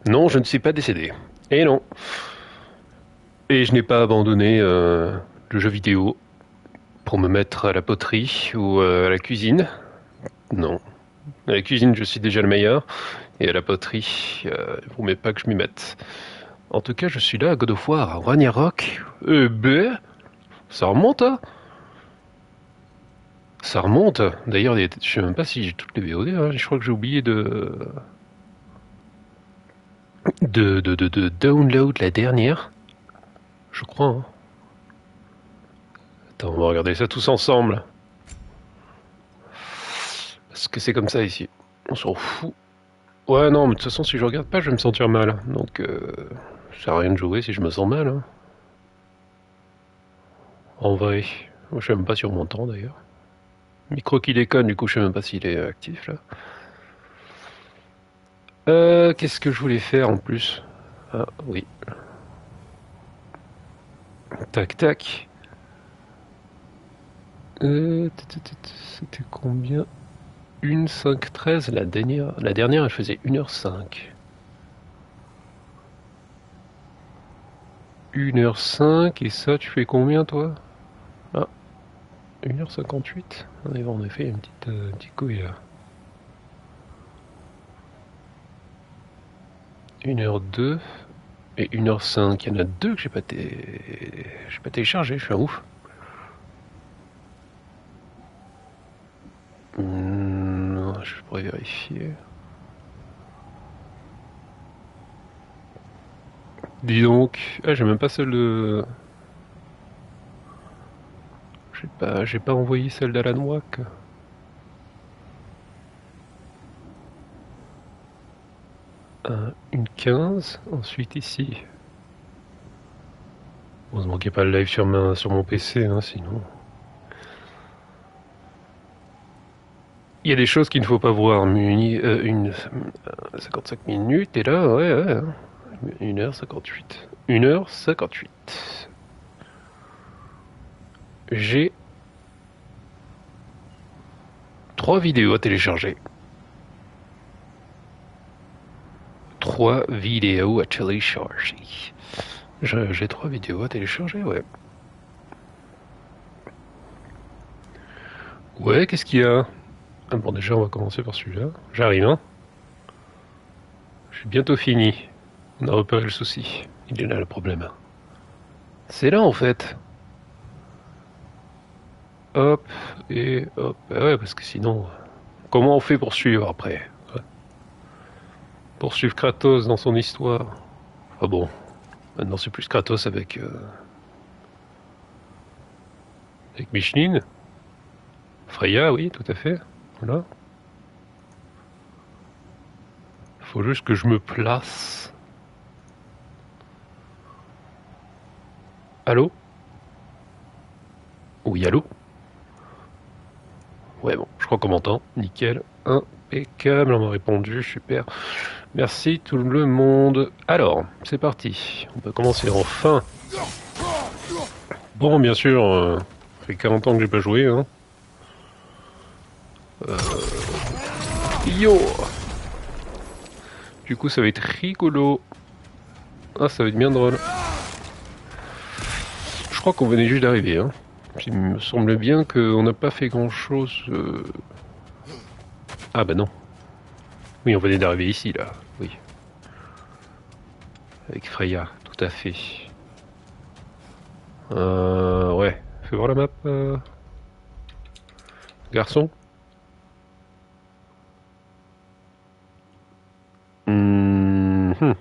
Non, je ne suis pas décédé. Et non. Et je n'ai pas abandonné le jeu vidéo pour me mettre à la poterie ou à la cuisine. Non. À la cuisine, je suis déjà le meilleur. Et à la poterie, il ne faut même pas que je m'y mette. En tout cas, je suis là à God of War, à Ragnarok. Ben, ça remonte, hein. Ça remonte. D'ailleurs, je sais même pas si j'ai toutes les VOD, hein. Je crois que j'ai oublié de download la dernière. Je crois, hein. Attends, on va regarder ça tous ensemble. Parce que c'est comme ça ici. On s'en fout. Ouais, non, mais de toute façon, si je regarde pas, je vais me sentir mal. Donc, ça sert à rien de jouer si je me sens mal, hein. En vrai. Moi, je suis même pas sur mon temps, d'ailleurs. Micro qui déconne, du coup, je sais même pas s'il est actif, là. Qu'est-ce que je voulais faire, en plus? Ah, oui. Tac, tac. C'était combien? 1,5,13, la dernière. La dernière, elle faisait 1h05. 1h05, et ça, tu fais combien, toi? Ah, 1h58. En effet, il y a une petite couille là. 1h02 et 1h05. Il y en a deux que j'ai pas téléchargé, je suis un ouf. Je pourrais vérifier. Dis donc. Ah, j'ai même pas celle de. J'ai pas envoyé celle d'Alan Wake. Une 15. Ensuite ici. Heureusement qu'il n'y a pas le live sur mon PC, hein, sinon. Il y a des choses qu'il ne faut pas voir. Une 55 minutes, et là, ouais, ouais. 1h58. 1h58. J'ai 3 vidéos à télécharger. 3 vidéos à télécharger. J'ai 3 vidéos à télécharger, ouais. Ouais, qu'est-ce qu'il y a? Ah bon, déjà, on va commencer par celui-là. J'arrive, hein. Je suis bientôt fini. On a repéré le souci. Il est là le problème. C'est là, en fait. Hop, et hop. Ah ouais, parce que sinon, comment on fait pour suivre après? Ouais. Pour suivre Kratos dans son histoire. Ah bon, maintenant c'est plus Kratos avec Micheline. Freya, oui, tout à fait. Voilà. Faut juste que je me place. Allô? Oui, allô? Ouais, bon, je crois qu'on m'entend. Nickel. Impeccable, on m'a répondu, super. Merci tout le monde. Alors, c'est parti. On peut commencer enfin. Bon, bien sûr, ça fait 40 ans que j'ai pas joué, hein. Yo! Du coup, ça va être rigolo. Ah, ça va être bien drôle. Je crois qu'on venait juste d'arriver, hein. Il me semble bien qu'on n'a pas fait grand-chose. Ah bah non. Oui, on venait d'arriver ici, là. Oui. Avec Freya, tout à fait. Ouais. Fais voir la map, garçon. Mhm.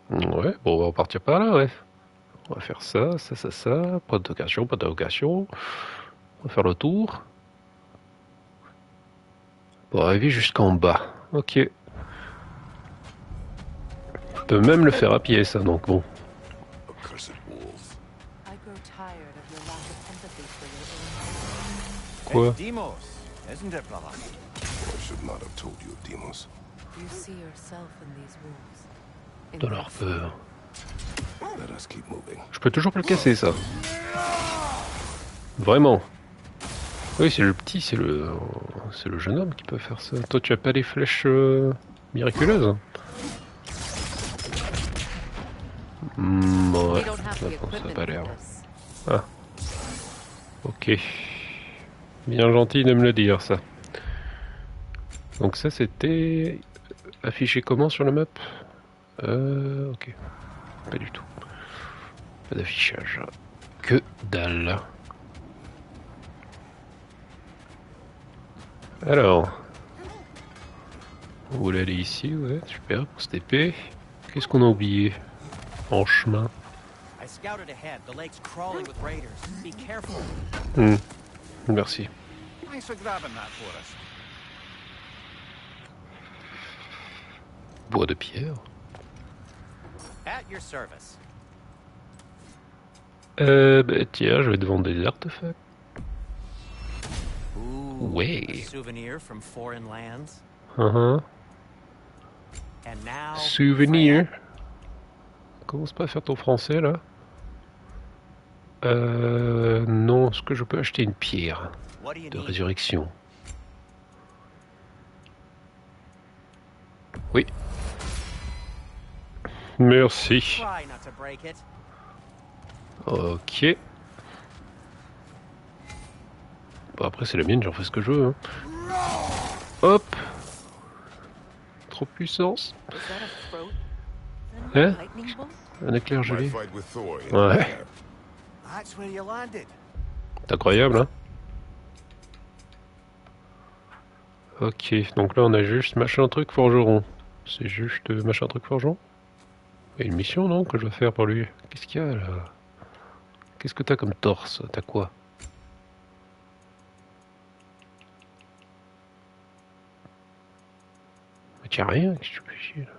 Ouais, bon, on va partir par là, ouais. On va faire ça, ça, ça, ça. Pas d'occasion, pas d'occasion. On va faire le tour. Pour arriver jusqu'en bas. Ok. On peut même le faire à pied, ça, donc bon. Accursed wolf. I grow tired of your lack of empathy for Quoi? It's Deimos, isn't it, brother? I should not have told you of Deimos. your... You see yourself in these wolves. In De leur peur. Let us keep moving. Je peux toujours pas le casser, ça. Vraiment. Oui, c'est le petit, c'est le jeune homme qui peut faire ça. Toi, tu as pas les flèches miraculeuses? Ouais, We don't have the maintenant ça a equipment pas for l'air. this. Ah, ok. Bien gentil de me le dire, ça. Donc ça, c'était affiché comment sur la map? Ok. Pas du tout. Pas d'affichage. Que dalle. Alors, on voulait aller ici, ouais, super, pour cette épée. Qu'est-ce qu'on a oublié en chemin? I scouted ahead. The lake's crawling with raiders. Be careful. Merci. Thanks for grabbing that for us. Bois de pierre. At your service. Bah tiens, je vais te vendre des artefacts. Ooh, Ouais. a souvenir from foreign lands. Uh-huh. And now, Souvenir. Fran, Commence pas à faire ton français, là. Non, est-ce que je peux acheter une pierre what do you de need? résurrection? Oui. Merci. Try not to break it. Ok. Bon, après, c'est la mienne, j'en fais ce que je veux. Hein. Hop. Trop de puissance. Was that a throat? Hein? Lightning bolt? Un éclair My gelé. fight with Thor. Ouais. That's where you landed. C'est incroyable, hein? Ok, donc là, on a juste machin truc forgeron. C'est juste machin truc forgeron? Il y a une mission, non, que je dois faire pour lui. Qu'est-ce qu'il y a, là? Qu'est-ce que t'as comme torse? T'as quoi? Mais t'as rien, qu'est-ce que tu fais chier, là?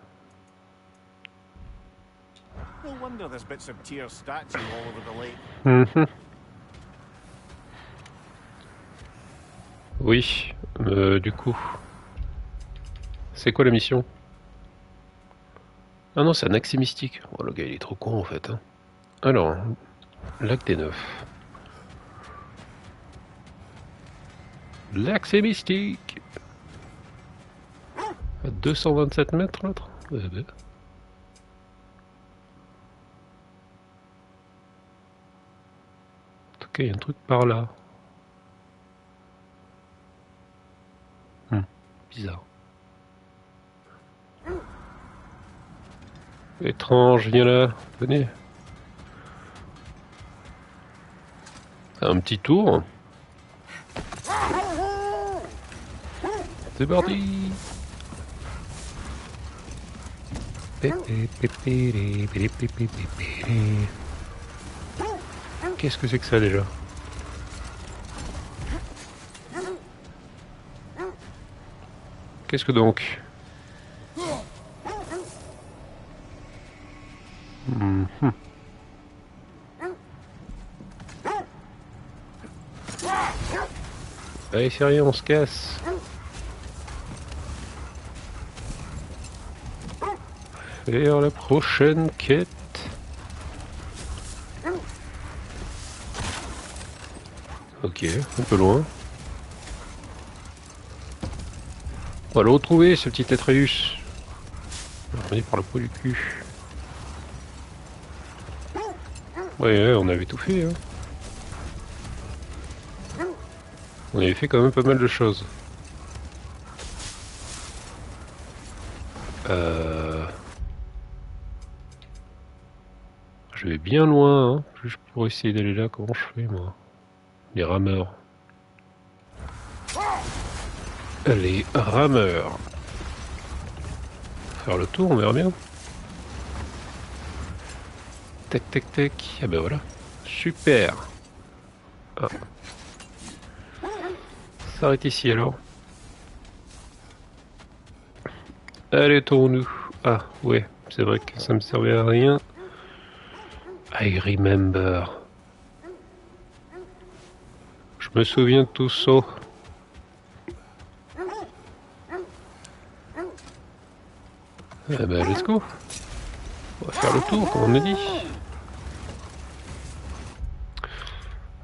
No wonder there's bits of Tyr's statue all over the lake. Mhm. Oui, du coup. C'est quoi la mission? Ah non, c'est un accès mystique. Oh, le gars, il est trop con, en fait. Hein. Alors, lac des Neufs. L'accès mystique. À 227 mètres, l'autre. Ben. En tout cas, il y a un truc par là. Bizarre. Étrange, viens là. Venez. Un petit tour. C'est parti. Qu'est-ce que c'est que ça déjà? Qu'est-ce que donc? Allez, c'est rien, on se casse. Faire la prochaine quête. Ok, un peu loin. On va le retrouver, ce petit Atreus. On va revenir par le poids du cul. Ouais, on avait tout fait. Hein. On avait fait quand même pas mal de choses. Je vais bien loin, hein. Juste pour essayer d'aller là, comment je fais moi? Les rameurs. Les rameurs. Faire le tour, on verra bien. Tac tac tac. Ah ben voilà. Super. Ah. Ça s'arrête ici alors. Allez, tournons-nous. Ah ouais, c'est vrai que ça me servait à rien. I remember. Je me souviens de tout ça. Ah bah let's go. On va faire le tour, comme on a dit.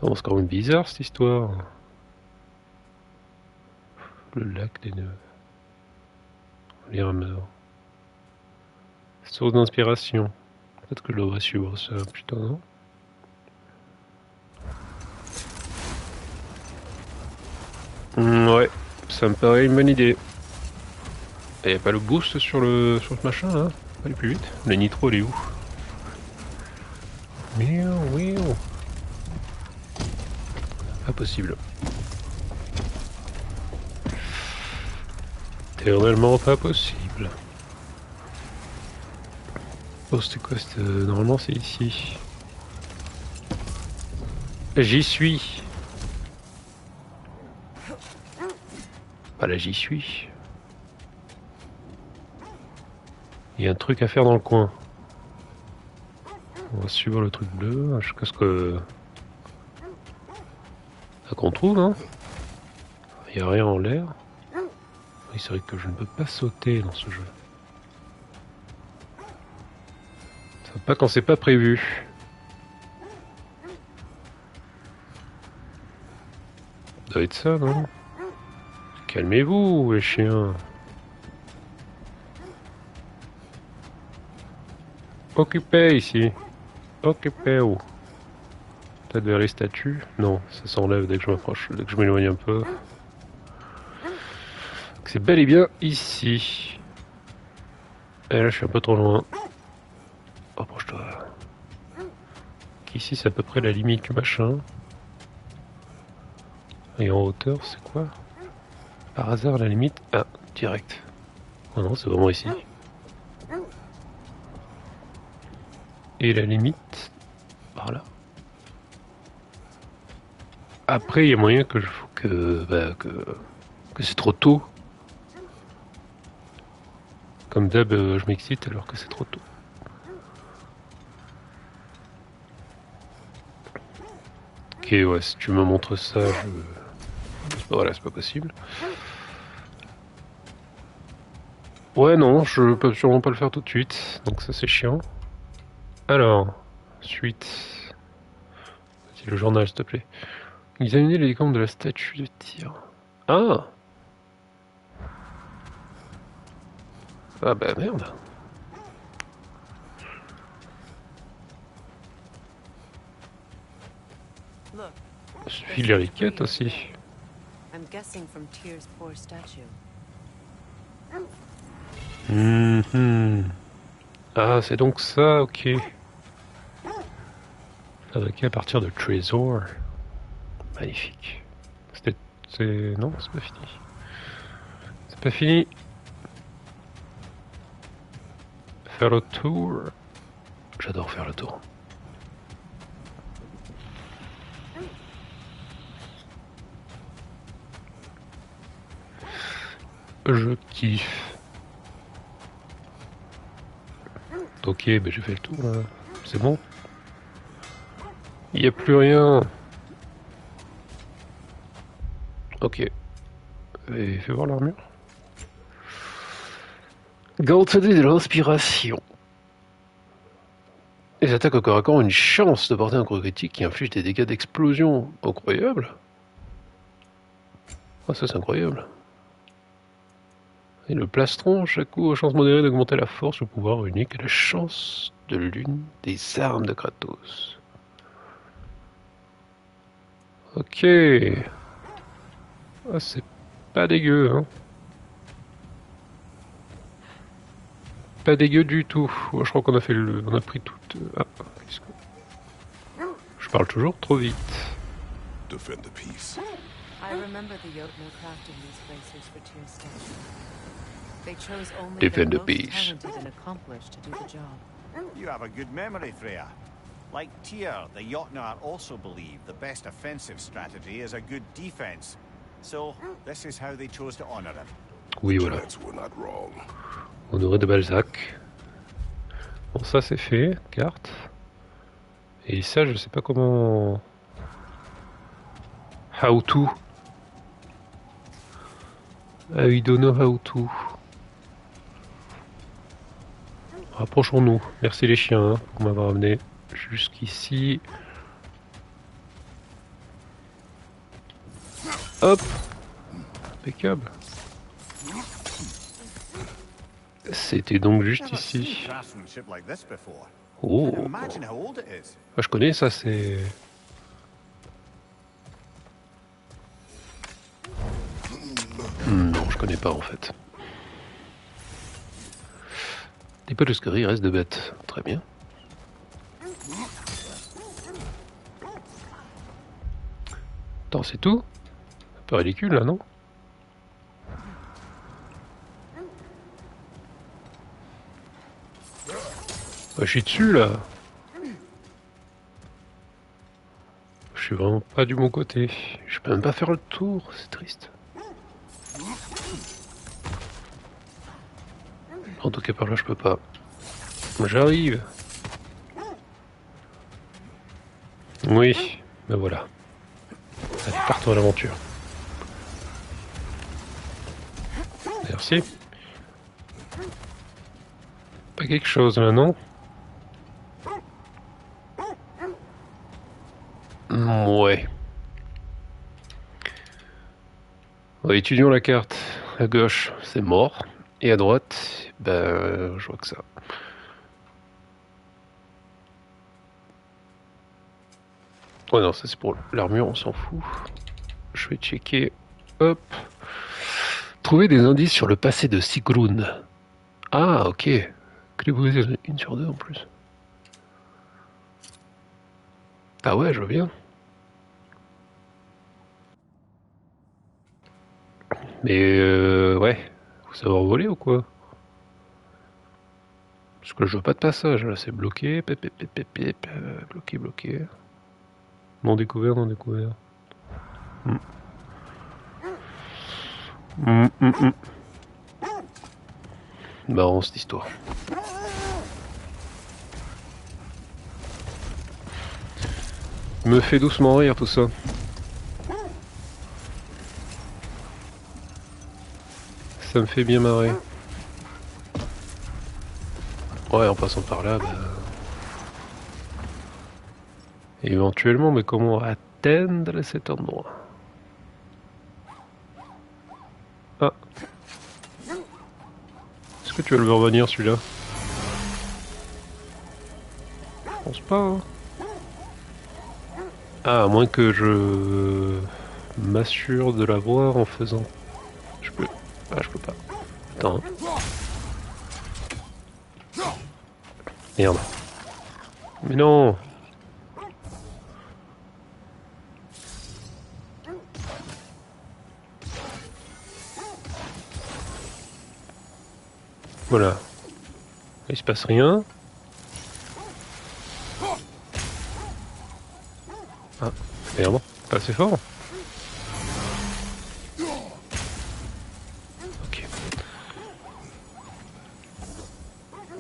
Oh, c'est quand même bizarre cette histoire. Le lac des Nœuds. Les rameurs. Source d'inspiration. Peut-être que je devrais suivre ça, putain, non? Ouais, ça me paraît une bonne idée. Et y'a pas le boost sur ce machin là? Pas aller plus vite. Le nitro, il est où? Miaou, miaou. Pas possible. Éternellement pas possible. Oh, c'était quoi? Normalement, c'est ici. J'y suis. Voilà, j'y suis. Il y a un truc à faire dans le coin. On va suivre le truc bleu jusqu'à ce que... qu'on trouve, hein. Il n'y a rien en l'air. Oui, c'est vrai que je ne peux pas sauter dans ce jeu. Ça va pas quand c'est pas prévu. Ça doit être ça, non? Calmez-vous, les chiens. Occupez ici. Occupez-vous. Peut-être vers les statues? Non, ça s'enlève dès que je m'approche, dès que je m'éloigne un peu. C'est bel et bien ici. Et là, je suis un peu trop loin. Approche-toi. Ici, c'est à peu près la limite du machin. Et en hauteur, c'est quoi? Par hasard, la limite? Ah, direct. Oh non, c'est vraiment ici. Et la limite, par là. Après, il y a moyen que que c'est trop tôt. Comme d'hab, je m'excite alors que c'est trop tôt. Ok, ouais, si tu me montres ça, voilà, c'est pas possible. Ouais, non, je peux sûrement pas le faire tout de suite, donc ça c'est chiant. Alors, suite. C'est le journal, s'il te plaît. Examiner les décombres de la statue de tir. Ah! Ah bah merde. Look, Suis les riquettes aussi. I'm guessing from Tyr's poor statue. Ah, c'est donc ça, ok. Fabriqué à partir de trésors. Magnifique. Non, c'est pas fini. C'est pas fini. Faire le tour. J'adore faire le tour. Je kiffe. Ok, ben j'ai fait le tour là. C'est bon. Il n'y a plus rien. Ok. Et fais voir l'armure. Gantelet de l'inspiration. Les attaques au corps à corps ont une chance de porter un coup critique qui inflige des dégâts d'explosion. Incroyable. Ah, ça c'est incroyable. Et le plastron, chaque coup, a chance modérée d'augmenter la force, le pouvoir unique et la chance de l'une des armes de Kratos. Ok. Ah, c'est pas dégueu, hein. Pas dégueu du tout. Oh, je crois qu'on a fait on a pris tout. Ah, qu'est-ce que... Je parle toujours trop vite. Defend the peace. I remember the Jotnar crafting these bracers for Tyr's statue. They chose only Defend the the most peace. talented and accomplished to do the job. You have a good memory, Freya. Like Tyr, the Jotnar also believe the best offensive strategy is a good defense. So, this is how they chose to honor him. Oui, voilà. Giants were not wrong. Honoré de Balzac. Bon, ça c'est fait. Carte. Et ça, je sais pas comment... How to. I don't know how to. Rapprochons-nous. Merci les chiens hein, pour m'avoir amené jusqu'ici. Hop. Impeccable. C'était donc juste ici. Craftsmanship like this before. Oh, Imagine how old it is. ah, je connais ça, c'est... Non, je connais pas en fait. Des peu de scories restent de bêtes. Très bien. Attends, c'est tout? Un peu ridicule là, non? Bah, je suis dessus là. Je suis vraiment pas du bon côté. Je peux même pas faire le tour, c'est triste. En tout cas par là je peux pas. J'arrive. Oui, ben voilà. Allez, partons à l'aventure. Merci. Pas quelque chose là, non? Ouais. Ouais, étudions la carte. À gauche, c'est mort. Et à droite, ben, je vois que ça. Oh non, ça c'est pour l'armure, on s'en fout. Je vais checker. Hop. Trouver des indices sur le passé de Sigrun. Ah, ok. Clé brisée, 1/2 en plus. Ah ouais, je veux bien. Mais ouais. Faut savoir voler ou quoi? Parce que je veux pas de passage, là c'est bloqué. Bloqué, bloqué. Non découvert, non découvert. Marrant cette histoire. Me fait doucement rire tout ça. Ça me fait bien marrer. Ouais, en passant par là, bah... éventuellement, mais comment atteindre cet endroit? Ah. Est-ce que tu vas le voir venir celui-là? Je pense pas, hein. Ah, à moins que je m'assure de l'avoir en faisant... Je peux... Ah, je peux pas. Attends. Merde. Mais non! Voilà. Il se passe rien. Ah, merde. Pas assez fort. Ok.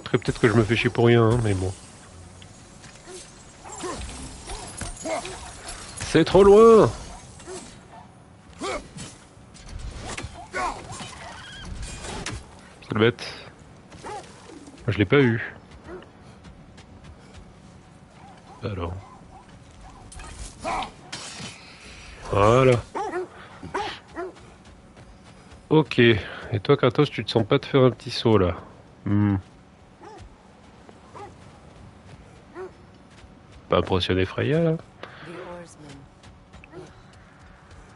Après, peut-être que je me fais chier pour rien, hein, mais bon. C'est trop loin! C'est le bête. Je l'ai pas eu. Alors. Voilà. Ok. Et toi, Kratos, tu te sens pas de faire un petit saut là? Pas impressionné Freya là? The oarsman.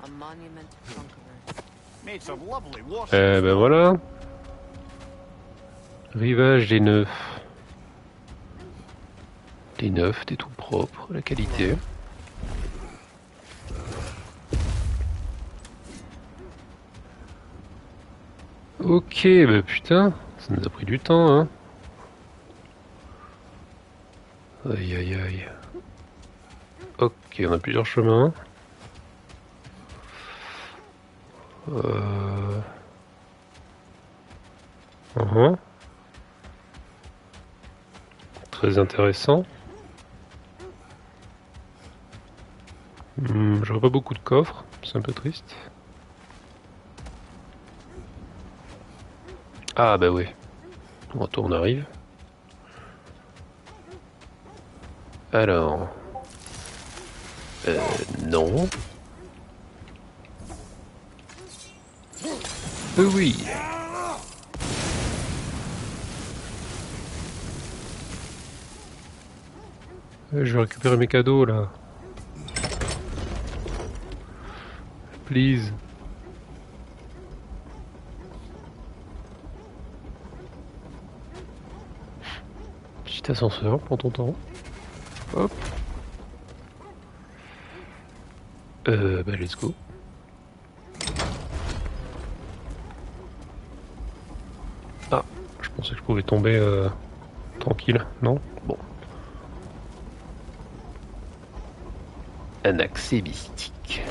A monument to conquerors. Made some lovely Eh warships. ben voilà. Rivage des neufs. Des neufs, des tout propres, la qualité. Ok, bah putain, ça nous a pris du temps, hein. Aïe aïe aïe. Ok, on a plusieurs chemins. Très intéressant. Je vois pas beaucoup de coffres, c'est un peu triste. Ah bah oui. Retour, on arrive. Alors... non. Oui. Je vais récupérer mes cadeaux là. Please. Petit ascenseur, prends ton temps. Hop. Bah let's go. Ah, je pensais que je pouvais tomber tranquille, non? Bon. Un accès mystique.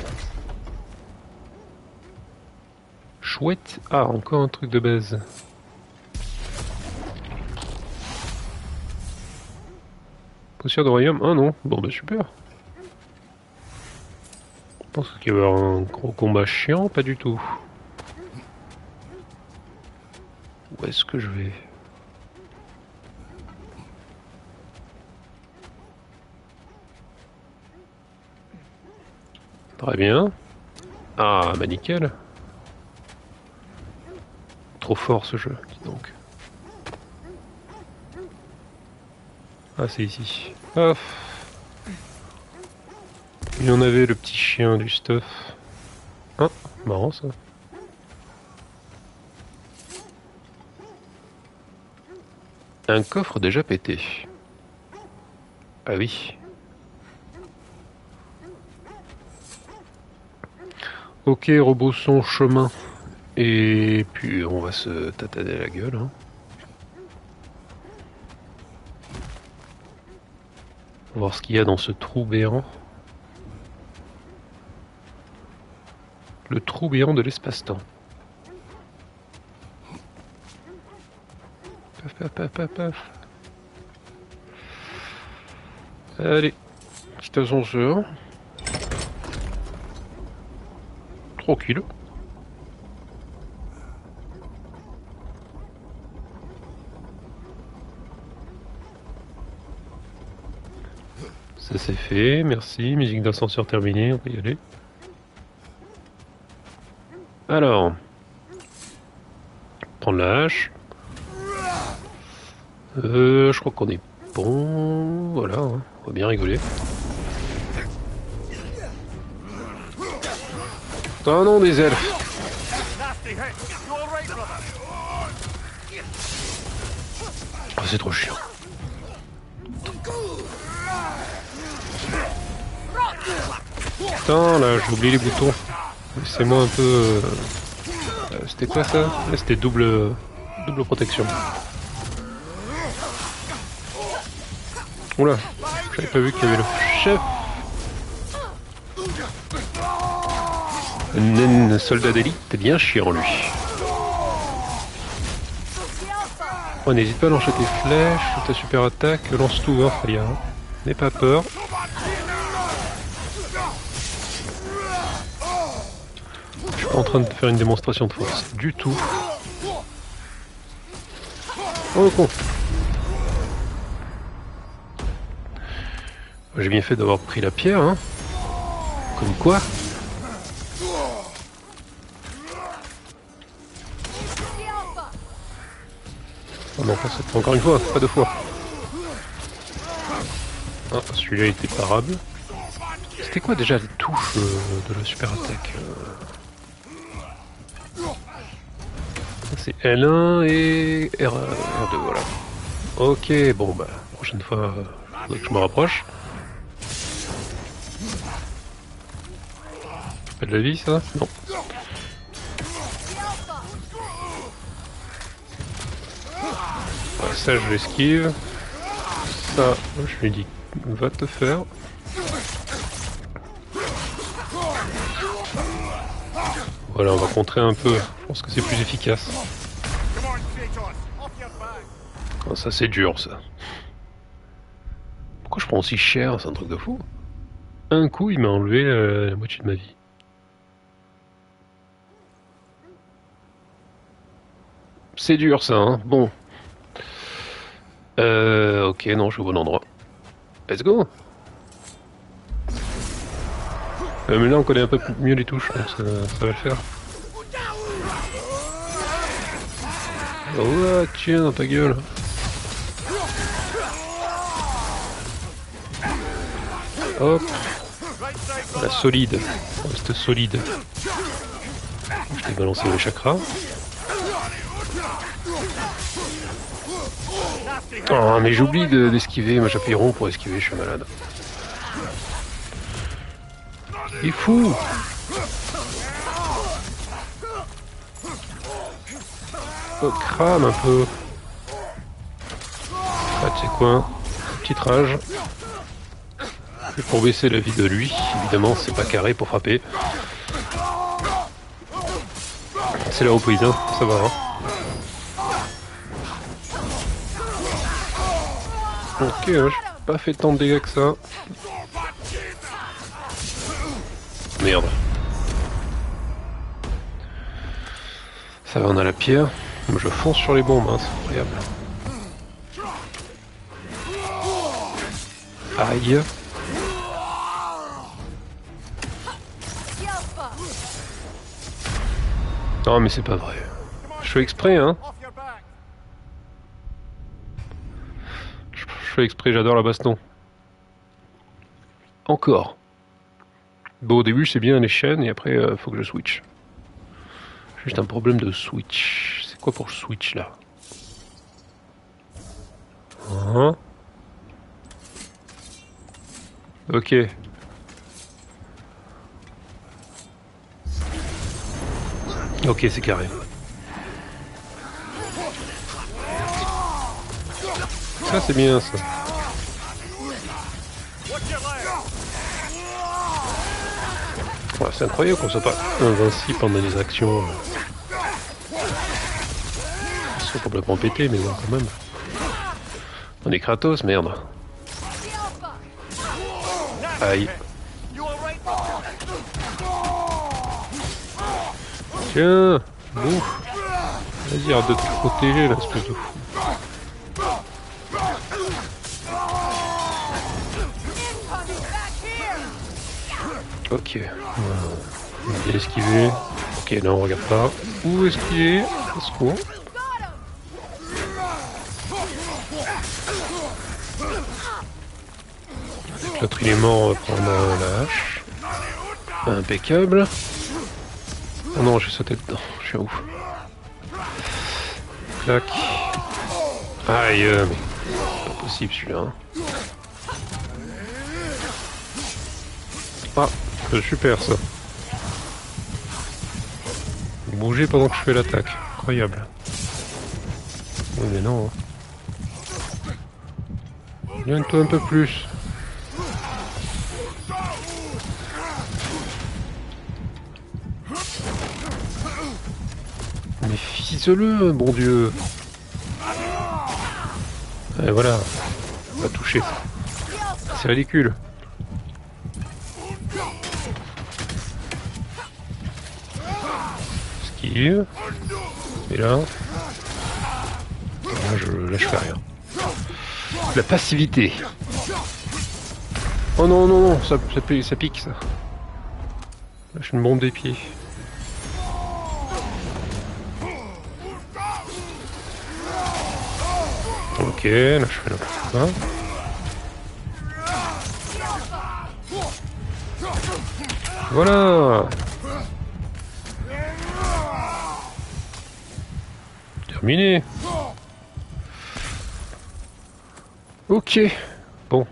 Chouette. Ah, encore un truc de base. Poussière de royaume? Ah non. Bon bah super. Je pense qu'il va y avoir un gros combat chiant, pas du tout. Où est-ce que je vais? Très bien. Ah bah nickel. Trop fort ce jeu, dis donc. Ah c'est ici. Hop. Il y en avait le petit chien du stuff. Ah, marrant ça. Un coffre déjà pété. Ah oui. Ok, rebroussons chemin. Et puis on va se tataner la gueule. Hein. On va voir ce qu'il y a dans ce trou béant. Le trou béant de l'espace-temps. Paf, paf, paf, paf, paf. Allez, petit ascenseur. Tranquille. Ça c'est fait, merci. Musique d'ascenseur terminée, on peut y aller. Alors, prendre la hache. Je crois qu'on est bon. Voilà, hein. On va bien rigoler. Oh non, des elfes. Oh, c'est trop chiant. Putain, là, j'ai oublié les boutons. Laissez-moi un peu... C'était quoi ça? C'était double protection. Oula, j'avais pas vu qu'il y avait le chef. Un soldat d'élite, t'es bien chiant lui. Oh, n'hésite pas à lancer tes flèches, ta super attaque, lance tout, hein, Freya. N'aie pas peur. Je suis pas en train de faire une démonstration de force du tout. Oh le con. J'ai bien fait d'avoir pris la pierre, hein. Comme quoi. Oh non, c'est encore une fois, pas deux fois. Ah, celui-là était parable. C'était quoi déjà les touches de la super attaque C'est L1 et R2, voilà. Ok, bon bah, prochaine fois, faudrait que je me rapproche. Pas de la vie ça? Non. Ouais, ça je l'esquive. Ça, je lui dis, va te faire. Voilà, on va contrer un peu. Je pense que c'est plus efficace. Oh, ça c'est dur ça. Pourquoi je prends aussi cher? C'est un truc de fou. Un coup, il m'a enlevé la moitié de ma vie. C'est dur ça, hein. Bon. Ok, non, je suis au bon endroit. Let's go. Mais là, on connaît un peu mieux les touches, donc ça va le faire. Oh, tiens, dans ta gueule. Hop. La solide. Reste solide. Je t'ai balancé les chakras. Oh, mais j'oublie d'esquiver. Moi j'appuie rond pour esquiver, je suis malade. Il est fou. Oh, crame un peu. Ah, tu sais quoi? Petite rage. Pour baisser la vie de lui. Évidemment, c'est pas carré pour frapper. C'est la reprise, hein. Ça va, hein. Ok, j'ai pas fait tant de dégâts que ça. Merde. Ça va, on a la pierre. Je fonce sur les bombes, hein, c'est incroyable. Aïe. Non mais c'est pas vrai. Je fais exprès, hein. Je fais exprès, j'adore la baston. Encore. Bon, au début c'est bien les chaînes et après faut que je switch. Juste un problème de switch. C'est quoi pour le switch là? Hein? Ok. Ok, c'est carré. Ça c'est bien ça. Ouais, c'est incroyable qu'on soit pas invincible pendant les actions. Ils sont complètement pétés, mais bon, quand même. On est Kratos, merde. Aïe. Tiens, bon. Vas-y, arrête de te protéger là, espèce de fou. Ok. On va bien esquiver. Ok, non, on regarde pas. Où esquiver? Au secours. L'autre il est mort, on va prendre la hache. Impeccable. Oh non, j'ai sauté dedans, je suis ouf. Clac. Aïe, mais c'est pas possible celui-là. Hein. Ah, c'est super ça. Bouger pendant que je fais l'attaque. Incroyable. Oui mais non. Viens-toi un peu plus. Mais fise-le, bon Dieu. Et voilà. On va toucher. C'est ridicule. Esquive. Et là. Là je fais rien. La passivité. Oh non, non, non, ça pique ça. Lâche une bombe des pieds. Ok, là je fais n'importe quoi. Voilà. Terminé. Ok. Bon.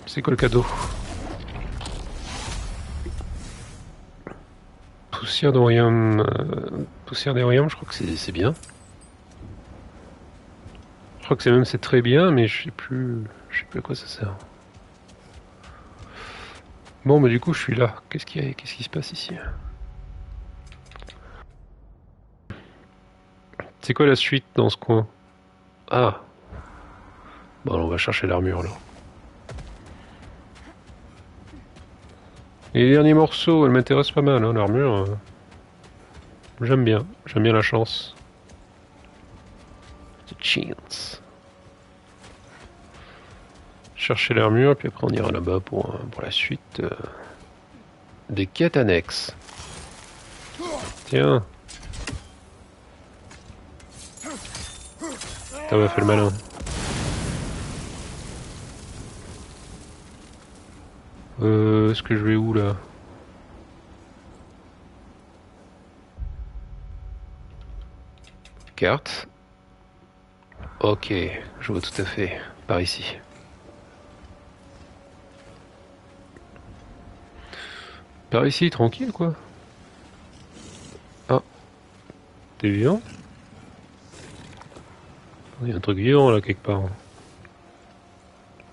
C'est quoi le cadeau? Poussière d'Orium. Poussière d'Orium, je crois que c'est bien. Je crois que c'est très bien, mais je sais plus à quoi ça sert. Bon, mais du coup, je suis là. Qu'est-ce qui se passe ici? C'est quoi la suite dans ce coin? Ah. Bon, on va chercher l'armure là. Et les derniers morceaux, elle m'intéresse pas mal, hein, l'armure. J'aime bien la chance. The chance. Chercher l'armure, puis après on ira là-bas pour la suite des quêtes annexes. Tiens. Ça m'a fait le malin. Est-ce que je vais où là? Carte. Ok, je vois tout à fait. Par ici. Par ici, tranquille quoi. Ah, t'es vivant? Il y a un truc vivant là quelque part.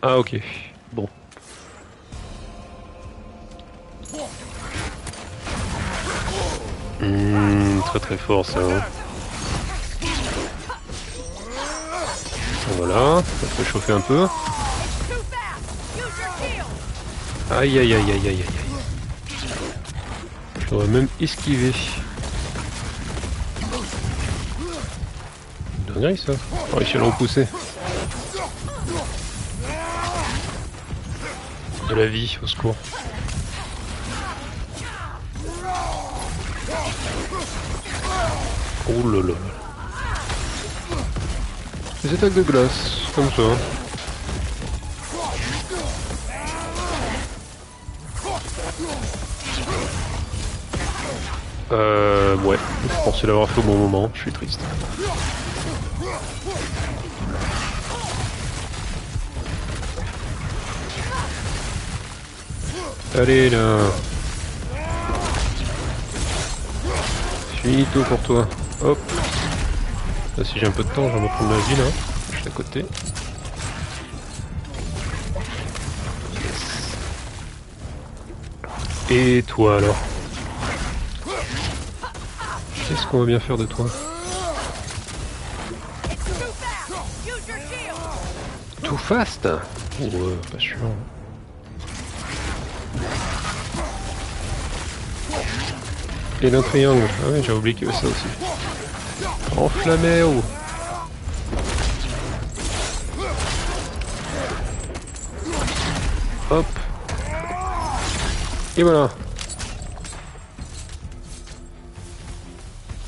Ah ok, bon. Très très fort ça. Hein. Voilà, ça peut chauffer un peu. Aïe aïe aïe aïe aïe aïe aïe. J'aurais même esquivé. Dinguerie ça. J'ai réussi à le repousser. De la vie, au secours. Oh là là. Des attaques de glace, comme ça. Ouais, je pensais l'avoir fait au bon moment, je suis triste. Allez là. Finito pour toi. Hop. Là, si j'ai un peu de temps, je vais me prendre ma vie là. Je suis à côté. Et toi alors? Qu'est-ce qu'on va bien faire de toi? Too fast? Ouais, pas sûr. Et d'un triangle. Ah oui, j'ai oublié qu'il y avait ça aussi. Enflammé oh. Hop. Et voilà.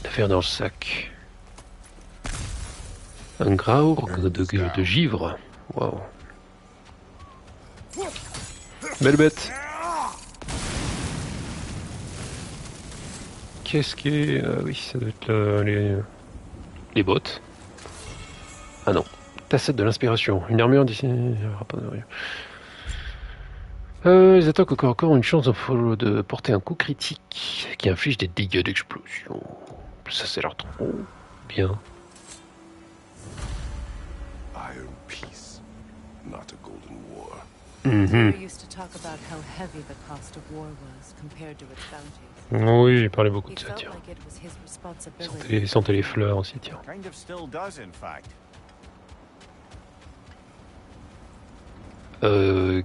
Affaire dans le sac. Un graour de givre. Waouh. Belle bête. Qu'est-ce qui est... oui, ça doit être les bottes. Ah non. Tassette de l'inspiration. Une armure d'ici... les attaques au corps à corps ont une chance de porter un coup critique qui inflige des dégâts d'explosion. Ça, c'est l'air trop bien. Iron peace, not a golden war. We used to talk about how heavy the cost of war was compared to its bounty. Oui, j'ai parlé beaucoup He de ça, felt tiens. like it was his responsibility. Sentez les fleurs aussi, tiens. Kind of still does, in fact.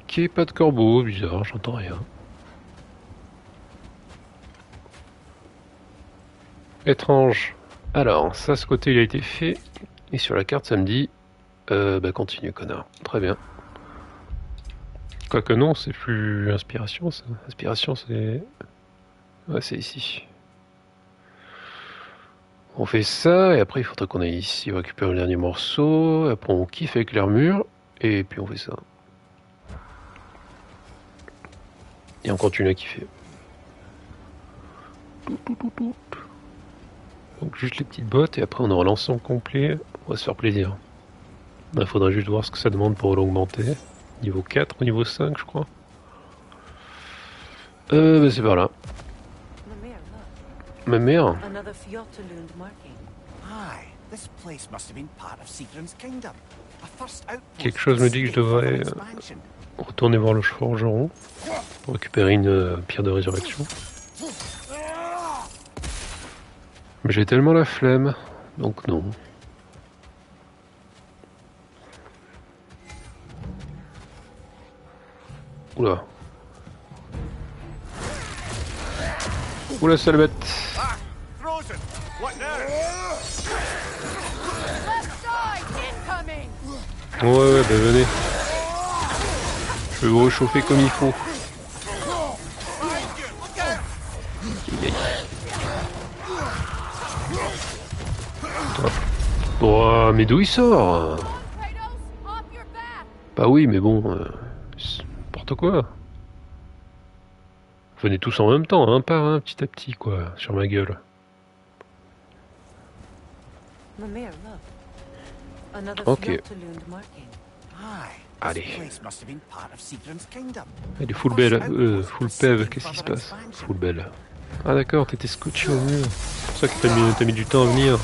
Qui est pas de corbeau, bizarre, j'entends rien. Étrange. Alors, ça, ce côté, il a été fait. Et sur la carte, ça me dit... bah, continue, connard. Très bien. Quoique non, c'est plus inspiration, ça. Inspiration, c'est... Ouais, c'est ici. On fait ça, et après, il faudrait qu'on aille ici récupérer le dernier morceau. Après, on kiffe avec l'armure. Et puis, on fait ça. Et on continue à kiffer. Donc juste les petites bottes et après on aura l'ensemble complet. On va se faire plaisir. Il faudrait juste voir ce que ça demande pour l'augmenter. Niveau 4 ou niveau 5 je crois. Bah c'est par là. Mimir, look. Ma mère. Another Fjotalund marking. Aye, this place must have been part of Sigrun's kingdom. A first outpost Quelque chose me dit que je devrais expansion. retourner voir le forgeron pour récupérer une pierre de résurrection. Mais j'ai tellement la flemme, donc non. Oula. Oula, sale bête. Ah, frozen. What now? Ouais, bah venez. Je vais vous réchauffer comme il faut. Oh, mais d'où il sort? Bah oui, mais bon, c'est n'importe quoi. Venez tous en même temps, un par un, petit à petit, quoi, sur ma gueule. Mimir, look. Another Ok. Fjöllund marking. Aye. Allez. This place must have been part of Sigrun's kingdom. Elle est full belle, full PEV, qu'est-ce qui se passe? Full belle. Ah d'accord, t'étais scotché au mur. C'est pour ça que t'as mis du temps à venir.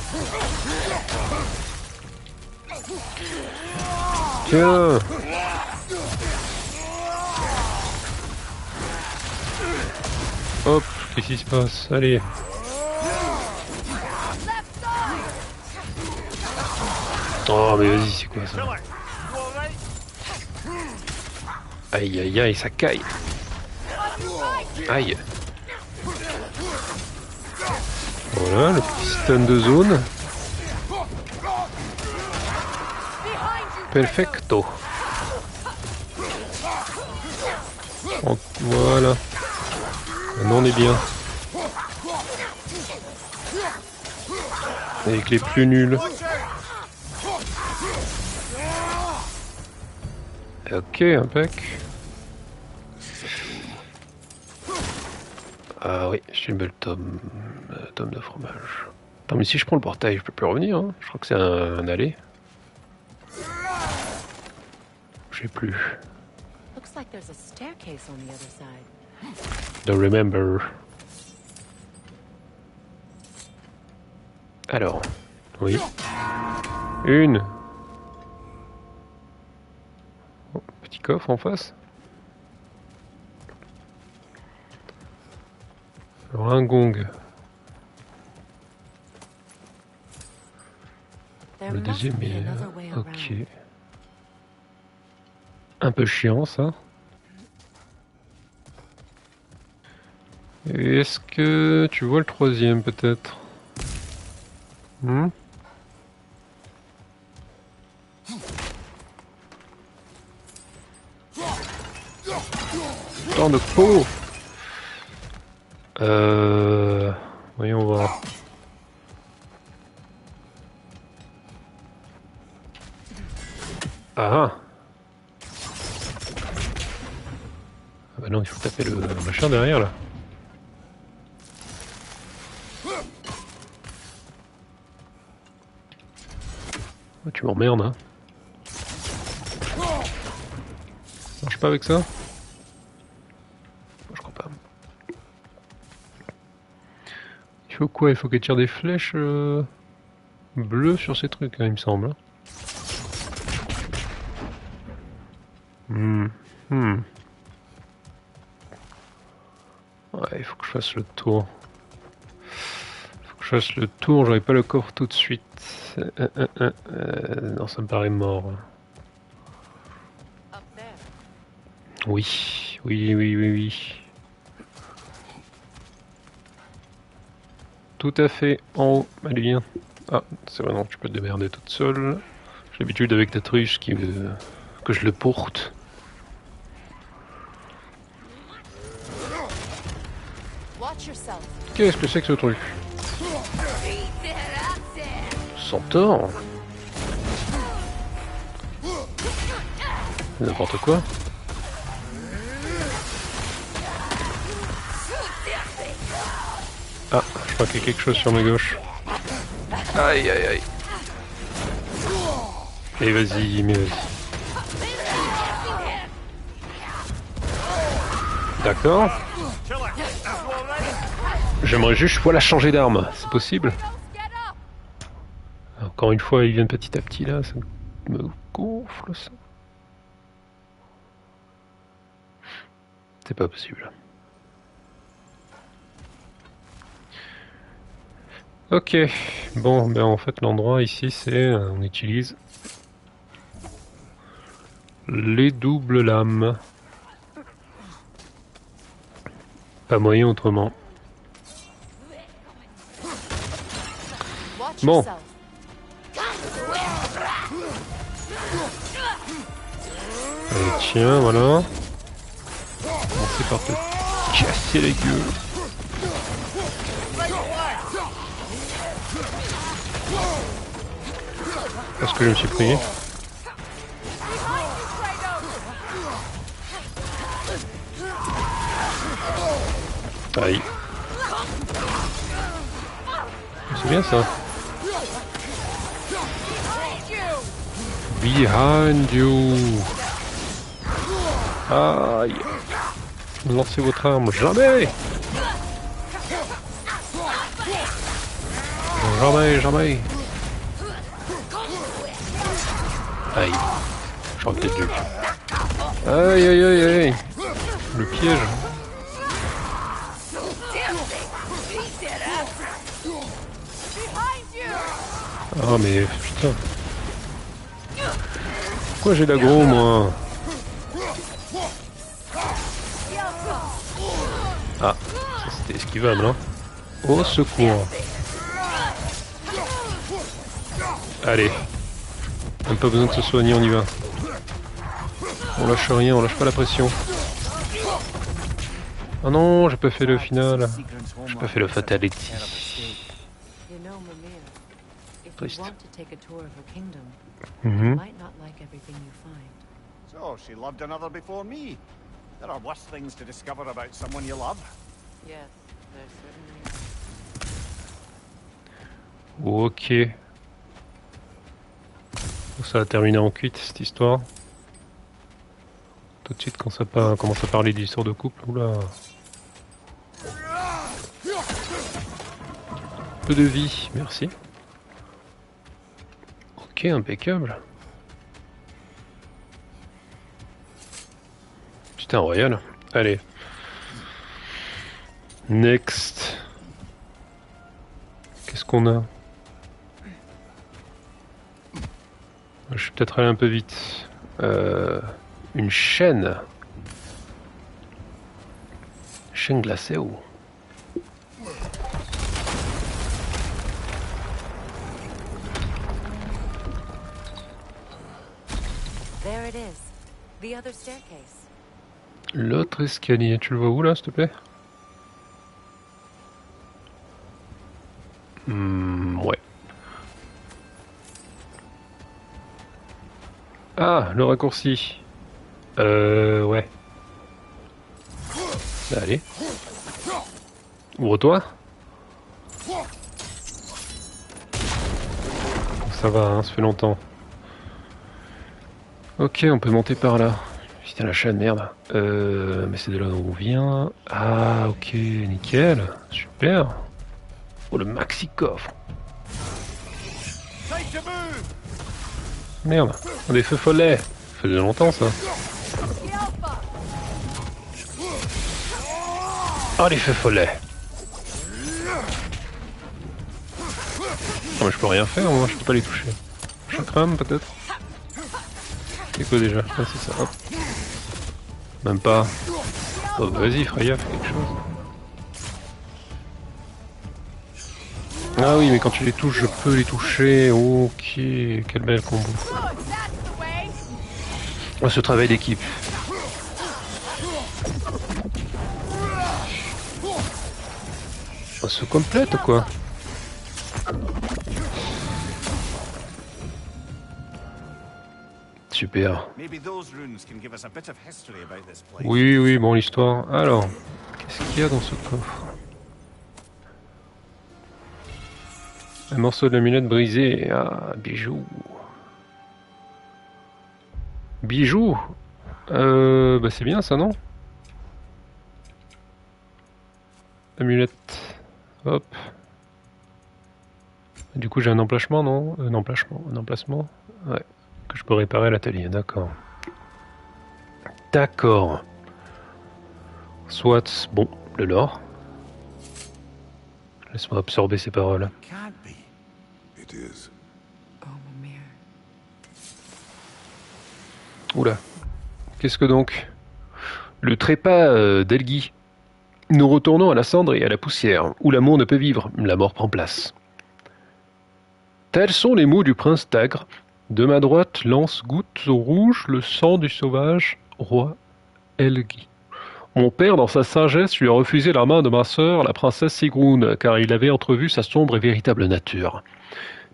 Tiens. Hop, qu'est-ce qui se passe? Allez. Oh mais vas-y, c'est quoi ça? Aïe aïe aïe, ça caille. Aïe. Voilà, le petit stun de zone. Perfecto. Voilà. Maintenant on est bien. Avec les plus nuls. Ok, impec. Ah oui, j'ai une belle tome de fromage. Attends, mais si je prends le portail, je peux plus revenir. Hein. Je crois que c'est un aller. Je sais plus. Looks like there's a staircase on the other side. Don't remember. Alors, oui. Une. Oh, petit coffre en face. Alors un gong. There Le must deuxième be est... another way around. Ok. Un peu chiant ça. Et est-ce que tu vois le troisième peut-être? Tant de peau. Voyons voir. Ah bah non, il faut taper le machin derrière là. Oh, tu m'emmerdes hein. Ça marche pas avec ça? Je crois pas. Il faut quoi? Il faut qu'elle tire des flèches bleues sur ces trucs, hein, il me semble. Ouais, il faut que je fasse le tour. J'aurai pas le coffre tout de suite. Non, ça me paraît mort. Up there. Oui. Tout à fait, en haut. Allez, viens. Ah, c'est vrai, non, tu peux te démerder toute seule. J'ai l'habitude avec ta truche que je le porte. Watch yourself. Qu'est-ce que c'est que ce truc? Centaure? N'importe quoi. Ah, je crois qu'il y a quelque chose sur ma gauche. Aïe aïe aïe. Et vas-y, mais vas-y. D'accord. J'aimerais juste voilà changer d'arme, c'est possible? Encore une fois, ils viennent petit à petit là, ça me gonfle ça. C'est pas possible. Ok, bon, ben en fait l'endroit ici c'est, on utilise les doubles lames. Pas moyen autrement. Watch Bon. yourself. Allez, tiens, voilà. Commencer par te casser la gueule. Parce que je me suis pris. Aïe. C'est bien ça. Behind you. Aïe. Lancez votre arme. Jamais. Jamais, jamais. Aïe. J'aurais peut-être dû. Aïe, aïe, aïe, aïe. Le piège. Ah mais putain. Pourquoi j'ai l'aggro moi? Ah, ça c'était esquivable hein. Au secours. Allez. Même pas besoin de se soigner, on y va. On lâche rien, on lâche pas la pression. Oh non, j'ai pas fait le final. J'ai pas fait le fatality. You know, Mimir, if Triste. you want to take a tour of her kingdom, Mhm. you might not like everything you find. So, she loved another before me. There are worse things to discover about someone you love. Yes, there certainly are. Ok. Ça a terminé en cuite cette histoire. Tout de suite quand ça commence à parler d'histoire de couple, oula. Peu de vie, merci. Ok, impeccable. Putain, royal. Allez. Next. Qu'est-ce qu'on a? Je suis peut-être allé un peu vite. Une chaîne. Chaîne glacée ou? There it is. The other staircase. L'autre escalier, tu le vois où là, s'il te plaît? Ouais. Ah, le raccourci. Ouais. Allez. Ouvre-toi. Ça va, hein, ça fait longtemps. Ok, on peut monter par là. Putain, la chaîne, merde. Mais c'est de là où on vient. Ah, ok, nickel. Super. Oh, le maxi coffre. Time to move! Merde, des feux follets. Ça faisait longtemps, ça. Oh, les feux follets. Oh, mais je peux rien faire, moi, je peux pas les toucher. Chakram, peut-être? C'est quoi déjà? Ah, c'est ça, hop. Même pas. Oh, bah, vas-y, Freya, fais quelque chose. Ah oui, mais quand tu les touches, je peux les toucher. Ok, quel bel combo. Oh, ce travail d'équipe. On se complète ou quoi? Super. Maybe those runes can give us a bit of history about this place. Oui, oui, bon, l'histoire. Alors, qu'est-ce qu'il y a dans ce coffre? Un morceau de l'amulette brisé. Ah, bijou. Bijou? Bah c'est bien ça, non? Amulette. Hop. Du coup, j'ai un emplacement, non? Un emplacement? Ouais. Que je peux réparer à l'atelier, d'accord. D'accord. Soit, bon, le lore. Laisse-moi absorber ces paroles. Can't be. It is. Oh, Mimir. Oula. Qu'est-ce que donc? Le trépas d'Elgi. Nous retournons à la cendre et à la poussière, où l'amour ne peut vivre, la mort prend place. Tels sont les mots du prince Tagre. De ma droite lance goutte rouge le sang du sauvage roi Elgi. Mon père, dans sa sagesse, lui a refusé la main de ma sœur, la princesse Sigrun, car il avait entrevu sa sombre et véritable nature.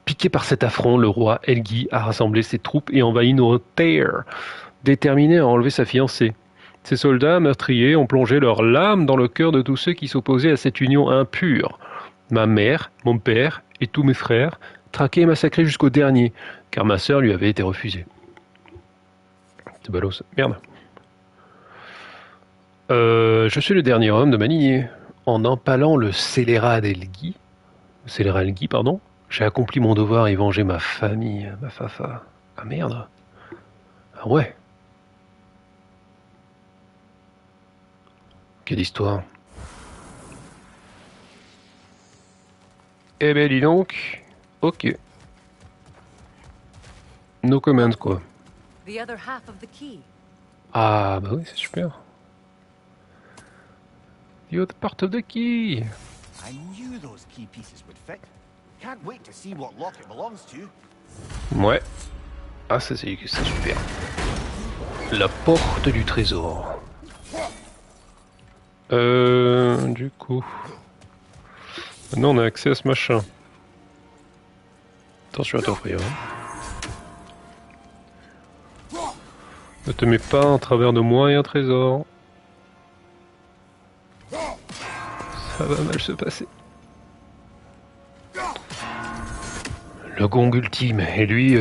Piqué par cet affront, le roi Elgi a rassemblé ses troupes et envahi Northair, déterminé à enlever sa fiancée. Ces soldats meurtriers ont plongé leurs lames dans le cœur de tous ceux qui s'opposaient à cette union impure. Ma mère, mon père et tous mes frères, traqués et massacrés jusqu'au dernier, car ma sœur lui avait été refusée. C'est ballot ça. Merde. Je suis le dernier homme de ma lignée. En empalant le scélérat d'Elgi, pardon, j'ai accompli mon devoir et vengé ma famille, ma fafa. Ah merde. Ah ouais. Quelle histoire. Eh ben dis donc. Ok. No comment quoi. The other half of the key. Ah bah oui, c'est super. The other part of the key. I knew those key pieces would fit. Can't wait to see what lock it belongs to. Ouais. Ah ça c'est super. La porte du trésor. Du coup. Maintenant on a accès à ce machin. Attention à t'offrir. Ne te mets pas en travers de moi et un trésor. Ça va mal se passer. Le gong ultime. Et lui,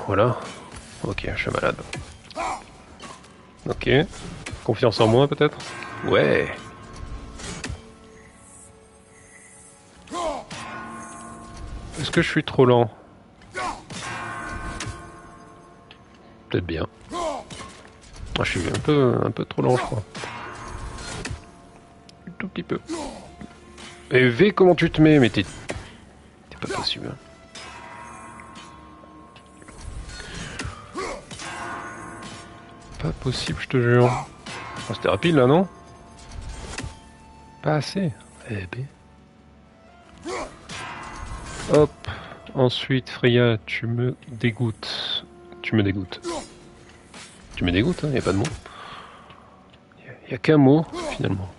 voilà. Ok, je suis malade. Ok. Confiance en moi peut-être? Ouais. Est-ce que je suis trop lent? Peut-être bien. Ah, je suis un peu trop lent, je crois. Un tout petit peu. Et V, comment tu te mets? Mais t'es pas possible. Pas possible, je te jure. Oh, c'était rapide là, non? Pas assez. Eh ben. Hop. Ensuite, Freya, tu me dégoûtes. Tu me dégoûtes. Tu me dégoûtes, hein, y a pas de mot. Y a qu'un mot, finalement.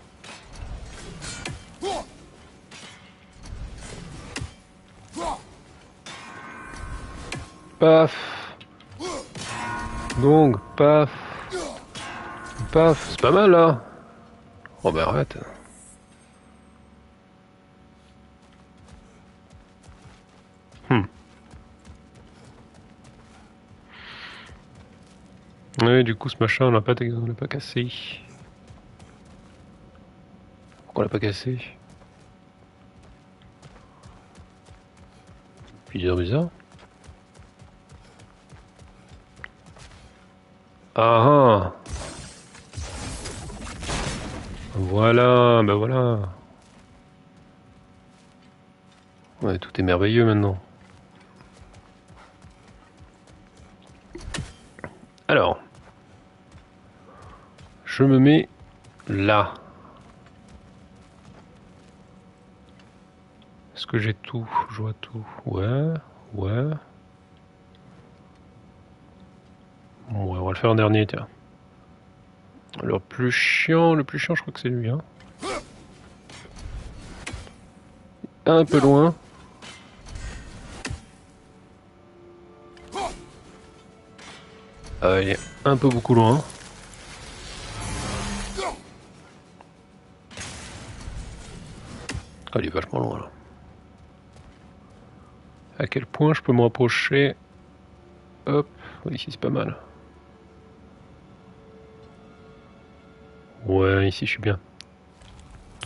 Paf. Donc, paf. Paf. C'est pas mal, là. Oh, bah arrête. Ouais, du coup, ce machin, on l'a pas cassé. Pourquoi on l'a pas cassé? Bizarre. Ah ah. Voilà, bah voilà. Ouais, tout est merveilleux maintenant. Alors, je me mets là. Est-ce que j'ai tout? Je vois tout. Ouais. Ouais, on va le faire en dernier, tiens. Le plus chiant, je crois que c'est lui. Hein. Un peu loin. Il est un peu beaucoup loin. Ah, il est vachement loin là. À quel point je peux me rapprocher? Hop, ici c'est pas mal. Ouais, ici je suis bien.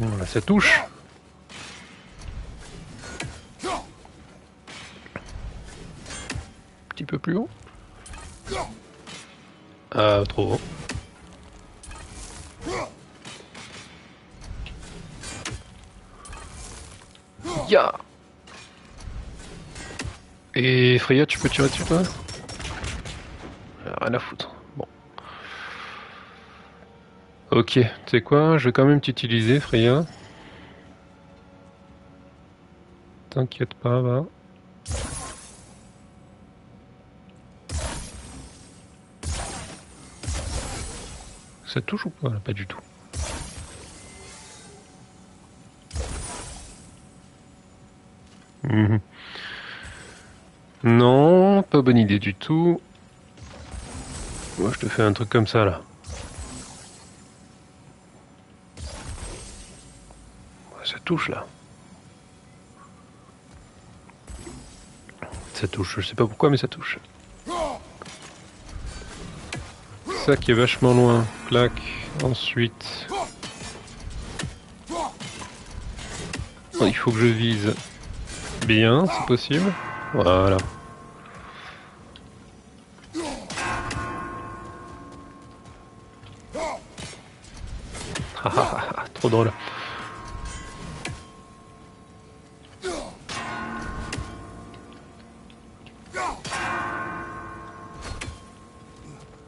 Voilà, ça touche. Un petit peu plus haut. Ah, trop haut. Ya. Et Freya, tu peux tirer dessus toi? Rien à foutre. Bon. Ok, tu sais quoi? Je vais quand même t'utiliser, Freya. T'inquiète pas, va. Ça touche ou pas? Pas du tout. Mmh. Non, pas bonne idée du tout. Moi je te fais un truc comme ça là. touche là. Ça touche, je sais pas pourquoi mais ça touche. Ça qui est vachement loin. Clac. Ensuite. Oh, il faut que je vise bien, c'est possible. Voilà. Trop drôle.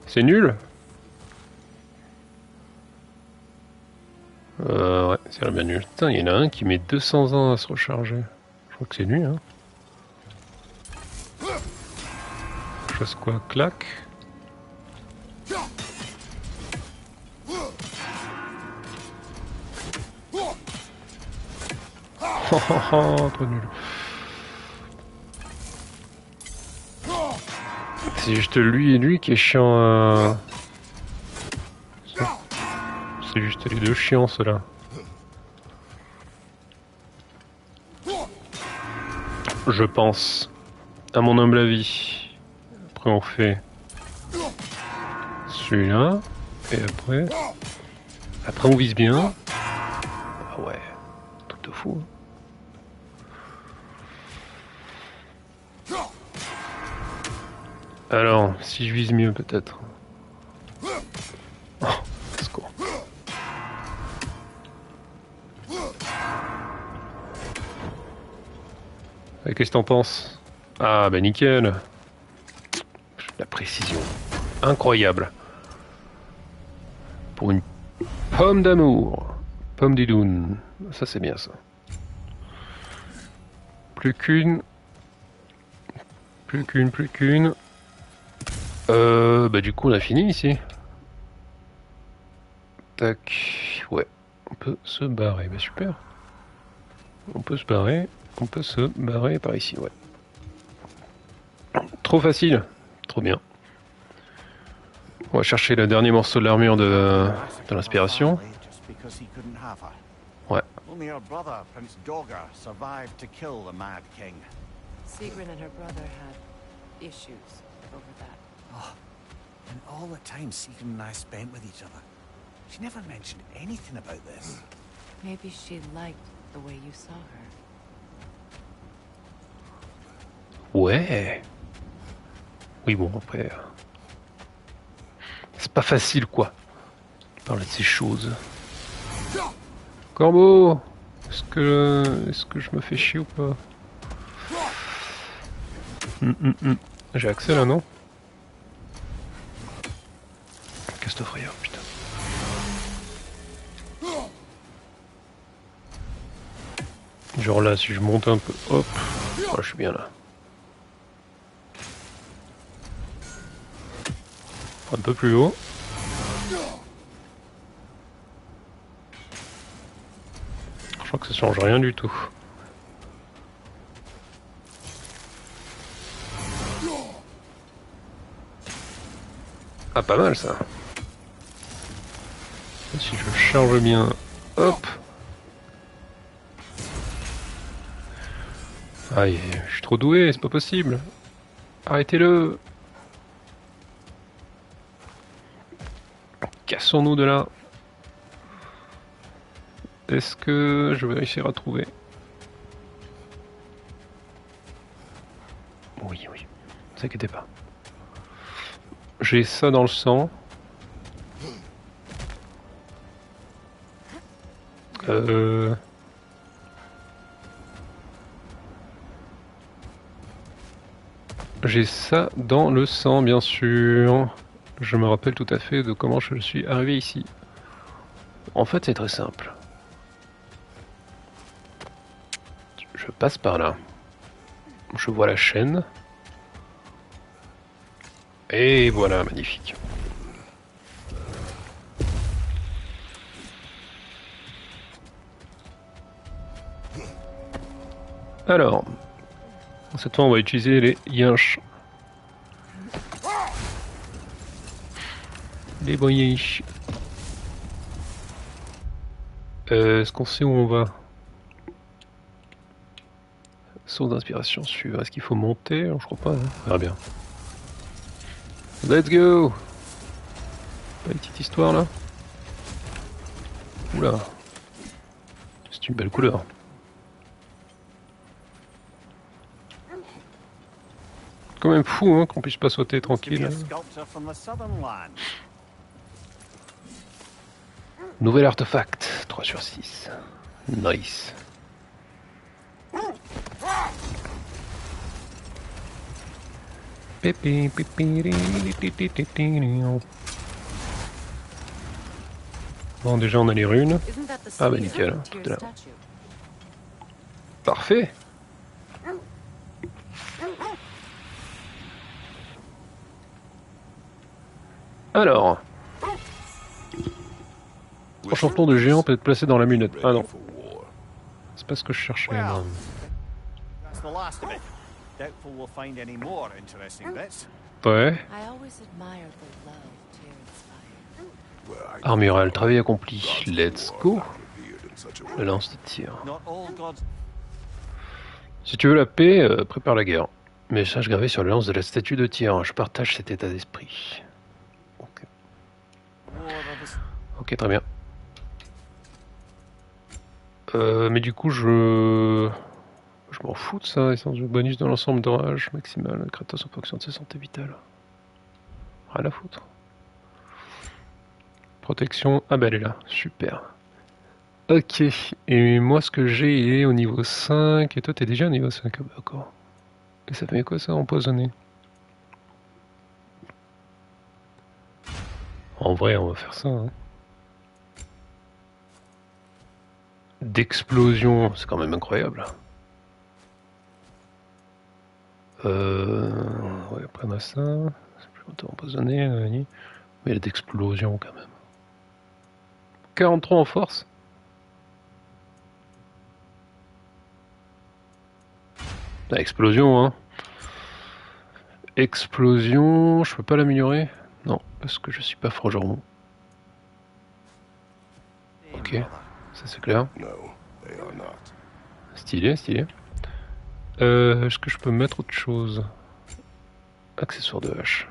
C'est nul. Ouais, c'est bien nul. Putain, il y en a un qui met 200 ans à se recharger. Je crois que c'est lui, hein. Je fasse quoi? Clac. Oh, trop nul. C'est juste lui et lui qui est chiant à... C'est juste les deux chiants ceux-là. Je pense. À mon humble avis. Après on fait... celui-là. Et après... Après on vise bien. Ah ouais. Truc de fou. Alors, si je vise mieux peut-être. Oh, secours. Qu'est-ce que t'en penses? Ah bah nickel. La précision. Incroyable. Pour une pomme d'amour. Pomme d'idoun. Ça c'est bien ça. Plus qu'une. Plus qu'une. Bah du coup on a fini ici. Tac. Ouais. On peut se barrer. Bah super. On peut se barrer. On peut se barrer par ici, ouais. Trop facile. Trop bien. On va chercher le dernier morceau de l'armure de l'inspiration. Ouais. Only her brother, Prince Dogger, survived to kill the Mad King. Sigrun and her brother had issues over that. Oh, and all the time Sigrun and I spent with each other, she never mentioned anything about this. Maybe she liked the way you saw her. Ouais. Oui bon après. C'est pas facile quoi. Parler de ces choses. Corbeau. Est-ce que je me fais chier ou pas? J'ai accès là non? Qu'est-ce que frère, putain. Genre là si je monte un peu, hop, voilà, je suis bien là. Un peu plus haut. Je crois que ça change rien du tout. Ah pas mal ça. Si je charge bien, hop. Aïe, je suis trop doué, c'est pas possible. Arrêtez-le. Cassons-nous de là. Est-ce que je vais réussir à trouver? Oui, oui. Ne vous inquiétez pas. J'ai ça dans le sang. J'ai ça dans le sang, bien sûr. Je me rappelle tout à fait de comment je suis arrivé ici. En fait, c'est très simple. Je passe par là. Je vois la chaîne. Et voilà, magnifique. Alors, cette fois on va utiliser les yinches. Les bons yinches. Est-ce qu'on sait où on va? Source d'inspiration suivante. Est-ce qu'il faut monter? Je crois pas. Hein. On verra bien. Let's go! Pas une petite histoire là? Oula! C'est une belle couleur. Quand même fou hein, qu'on puisse pas sauter tranquille. Nouvel artefact, 3 sur 6. Nice. Bon, déjà on a les runes. Ah bah nickel, tout est là. Parfait. Alors, enchantement de géant peut être placé dans l'amunette. Ah non, c'est pas ce que je cherchais. Non. Ouais. Armural, travail accompli. Let's go. La lance de tir. Si tu veux la paix, prépare la guerre. Message gravé sur la lance de la statue de tir. Je partage cet état d'esprit. Ok, très bien. Mais du coup, je m'en fous de ça. Essence de bonus dans l'ensemble d'orage maximal. Kratos en fonction de sa santé vitale. Rien à foutre. Protection. Ah bah elle est là. Super. Ok. Et moi, ce que j'ai, il est au niveau 5. Et toi, t'es déjà au niveau 5. Ah bah, d'accord. Et ça fait quoi ça, empoisonné? En vrai, on va faire ça. Hein. D'explosion, c'est quand même incroyable. Ouais, après on a ça. C'est plus longtemps empoisonné. Mais il y a d'explosion quand même. 43 en force. Ah, explosion, hein. Explosion, je peux pas l'améliorer? Non, parce que je suis pas forgeron. Ok, ça c'est clair. Stylé, stylé. Est-ce que je peux mettre autre chose? Accessoire de hache.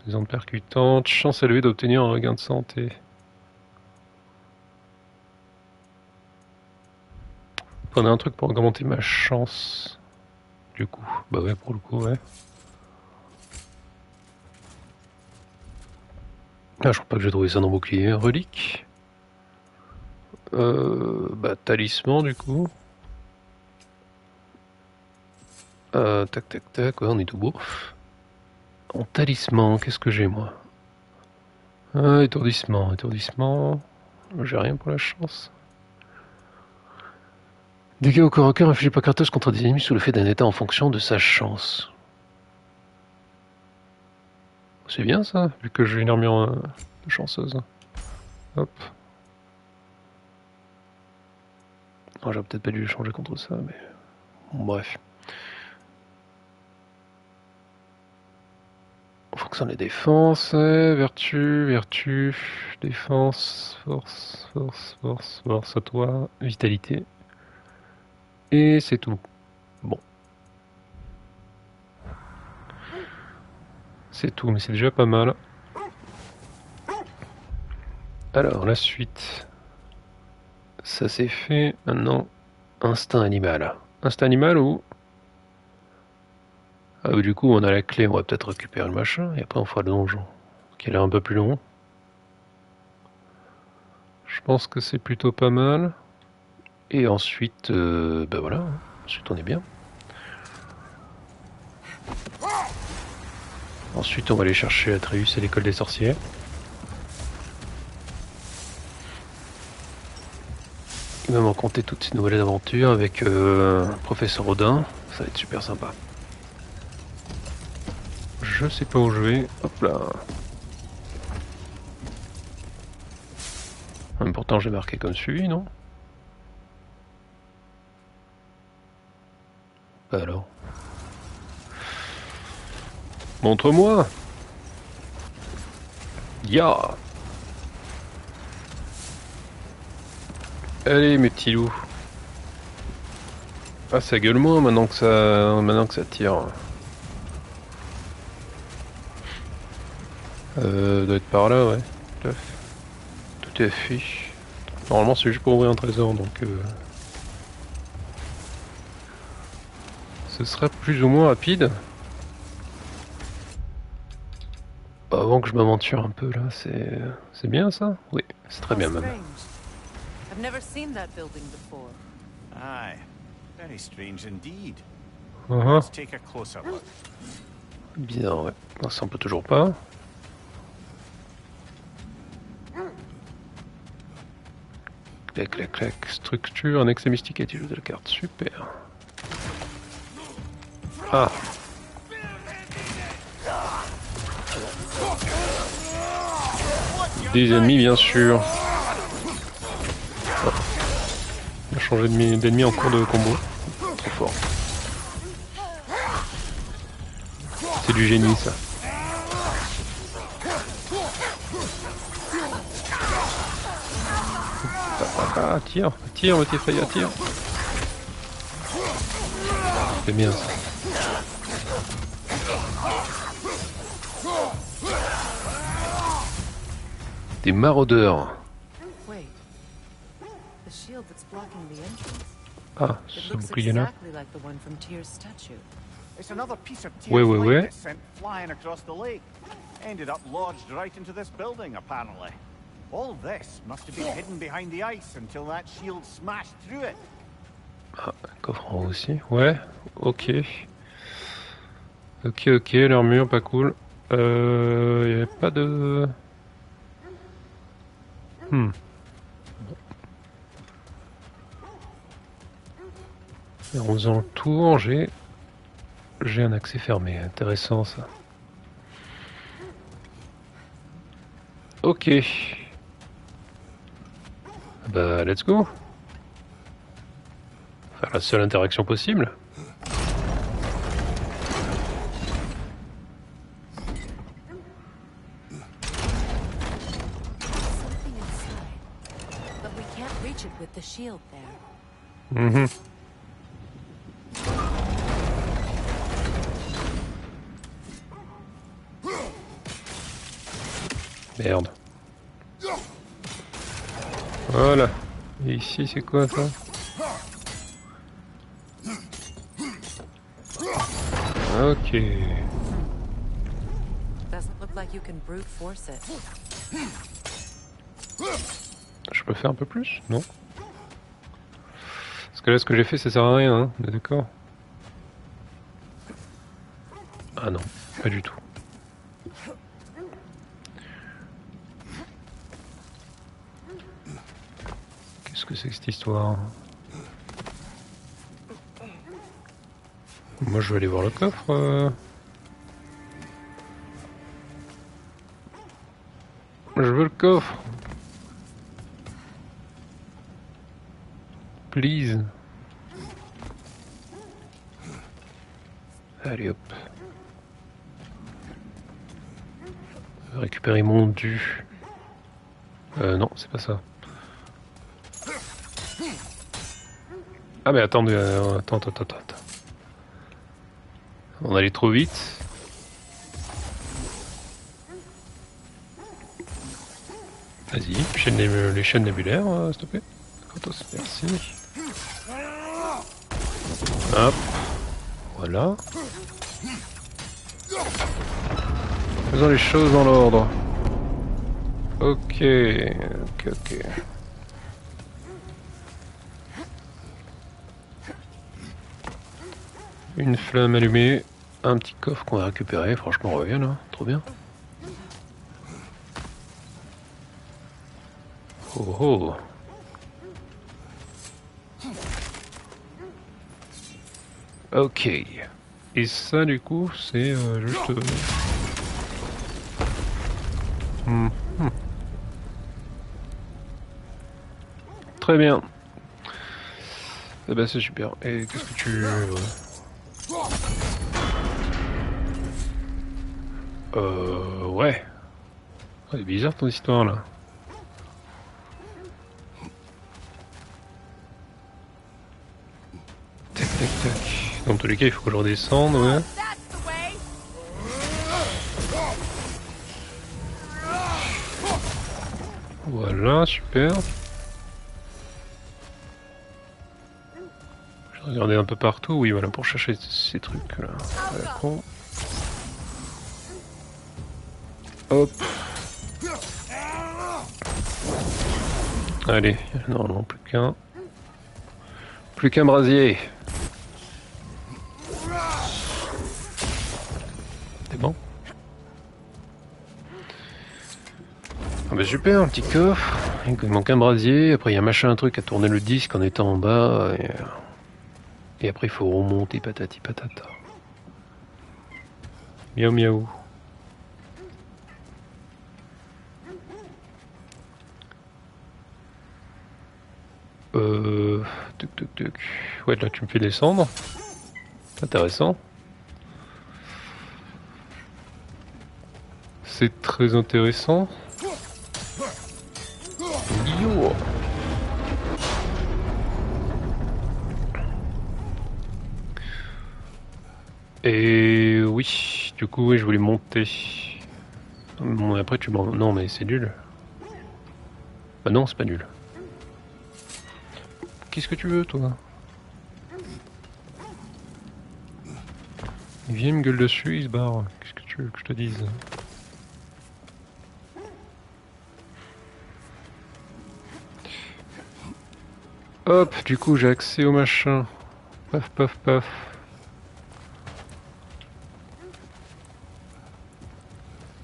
Les ondes percutantes, chance élevée d'obtenir un regain de santé. On a un truc pour augmenter ma chance. Du coup, bah ouais, pour le coup, ouais. Ah, je crois pas que j'ai trouvé ça dans bouclier. Relique. Bah, talisman, du coup. Tac, tac, tac, ouais, on est tout beau. En talisman, qu'est-ce que j'ai, moi? Étourdissement, étourdissement. J'ai rien pour la chance. Dégâts au corps à corps infligés par Kratos contre des ennemis sous le fait d'un état en fonction de sa chance. C'est bien ça, vu que j'ai une armure chanceuse. Hop. Oh, j'aurais peut-être pas dû changer contre ça, mais... Bon, bref. En fonction des défenses, vertu, vertu, défense, force, force, force, force à toi, vitalité. Et c'est tout. Bon. C'est tout, mais c'est déjà pas mal. Alors, la suite. Ça c'est fait. Maintenant, instinct animal. Instinct animal ou... Ah bah du coup, on a la clé, on va peut-être récupérer le machin, et après on fera le donjon. Qui a l'air un peu plus long. Je pense que c'est plutôt pas mal. Et ensuite, bah voilà. Ensuite, on est bien. Ensuite, on va aller chercher Atreus et l'école des sorciers. Il va m'en compter toutes ces nouvelles aventures avec Professeur Odin. Ça va être super sympa. Je sais pas où je vais. Hop là. Pourtant, j'ai marqué comme suivi, non? Bah alors. Montre-moi. Ya. Allez, mes petits loups. Ah, ça gueule moins maintenant que ça tire. Doit être par là, ouais. Tout est fait. Normalement, c'est juste pour ouvrir un trésor, donc ce serait plus ou moins rapide. Avant que je m'aventure un peu là, c'est bien ça? Oui, c'est très How bien même. strange. I've never seen that building before. Aye, very strange indeed. Uh-huh. Let's take a closer look. Bizarre, ouais. Non, ça on peut toujours pas. Clac, clac, clac. Structure, un accès mystique à utiliser de la carte. Super. Ah. Des ennemis, bien sûr. Oh. On a changé d'ennemi en cours de combo. Trop fort. C'est du génie, ça. Ah, tire, le T-Fire, tire. C'est bien ça. Des maraudeurs. Wait. The shield that's blocking the entrance. Ah, It ce looks bouclier-là. exactly like the one from Tyr's statue. It's another piece of Ouais, Tyr's ouais, light ouais. that's sent flying across the lake. Ended up lodged right into this building, apparently. All this must have been hidden behind the ice until that shield smashed through it. Ah, coffre en haut aussi. Ouais, ok. Ok, l'armure, pas cool. Y'avait pas de... Et en faisant le tour, j'ai un accès fermé. Intéressant ça. Ok. Bah, let's go. Faire la seule interaction possible. Something inside. But we can't reach it with the shield there. Mhm. Merde. Voilà. Et ici, c'est quoi ça? Ok. Doesn't look like you can brute force it. Je peux faire un peu plus? Non. Parce que là, ce que j'ai fait, ça sert à rien, hein. On est d'accord? Ah non, pas du tout. Qu'est-ce que c'est que cette histoire? Moi, je vais aller voir le coffre. Je veux le coffre. Please. Allez hop. Récupérer mon dû. Non, c'est pas ça. Ah mais attendez, attends. On allait trop vite. Vas-y, les chaînes nébulaires, s'il te plaît. Kratos, merci. Hop. Voilà. Faisons les choses dans l'ordre. Ok. Une flamme allumée, un petit coffre qu'on a récupéré, franchement royal, hein, trop bien. Oh oh. Ok. Et ça du coup c'est juste... Très bien. Eh ben c'est super. Et qu'est-ce que tu... Ouais. C'est bizarre ton histoire là. Tac tac. Dans tous les cas, il faut que je redescende, ouais. Voilà, super. Je vais regarder un peu partout, oui, voilà, pour chercher ces trucs là. Voilà, con. Hop. Allez, normalement plus qu'un. Plus qu'un brasier. C'est bon. Ah bah super, un petit coffre. Il manque un brasier. Après il y a machin un truc à tourner le disque en étant en bas. Et après il faut remonter patati patata. Miaou miaou. Tuc tuc tuc. Ouais, là tu me fais descendre. Intéressant. C'est très intéressant. Yo. Et oui, du coup, oui, je voulais monter. Bon, après tu m'en... Non, mais c'est nul. Bah non, c'est pas nul. Qu'est-ce que tu veux, toi? Il vient, il me gueule dessus, il se barre. Qu'est-ce que tu veux que je te dise? Hop, du coup, j'ai accès au machin. Paf, paf, paf.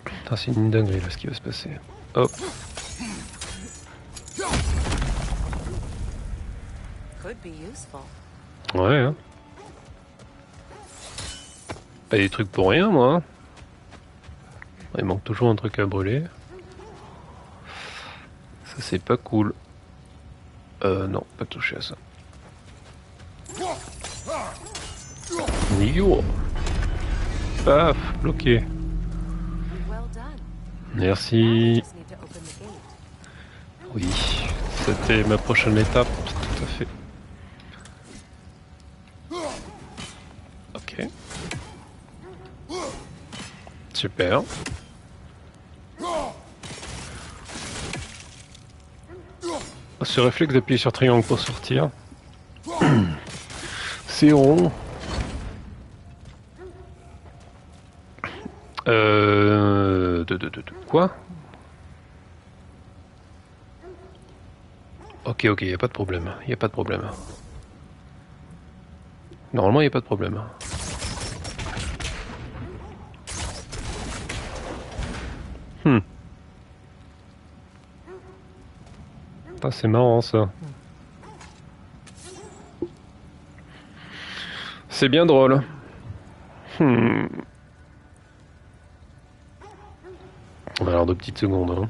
Putain, c'est une dinguerie, là, ce qui va se passer. Hop. Could be useful. Ouais, hein. Pas des trucs pour rien, moi. Il manque toujours un truc à brûler. Ça, c'est pas cool. Non, pas toucher à ça. Yo. Paf, bloqué. Well done. Merci. Just need to open the gate. Oui, c'était ma prochaine étape, tout à fait. Ok. Super. Ce réflexe d'appuyer sur triangle pour sortir. C'est rond. Quoi? Ok, y a pas de problème. Y a pas de problème. Normalement, y a pas de problème. Ah, c'est marrant ça. C'est bien drôle. Alors 2 petites secondes. Hein.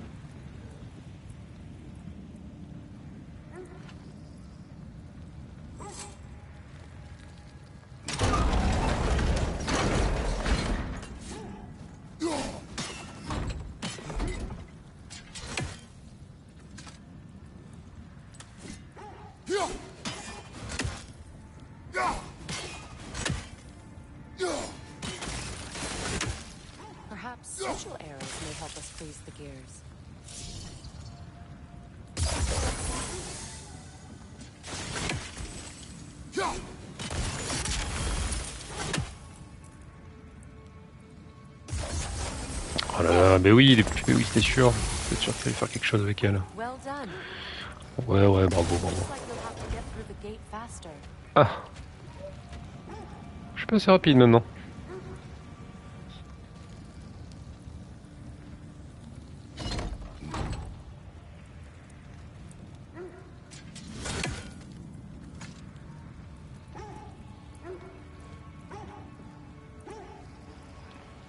Perhaps sigil arrows may help us freeze the gears. Oh là là, mais oui, oui, c'était sûr. C'est sûr qu'il fallait faire quelque chose avec elle. Well done. Ouais, bravo, bravo. Looks like you'll have to get through the gate faster. Ah. Je suis pas assez rapide maintenant.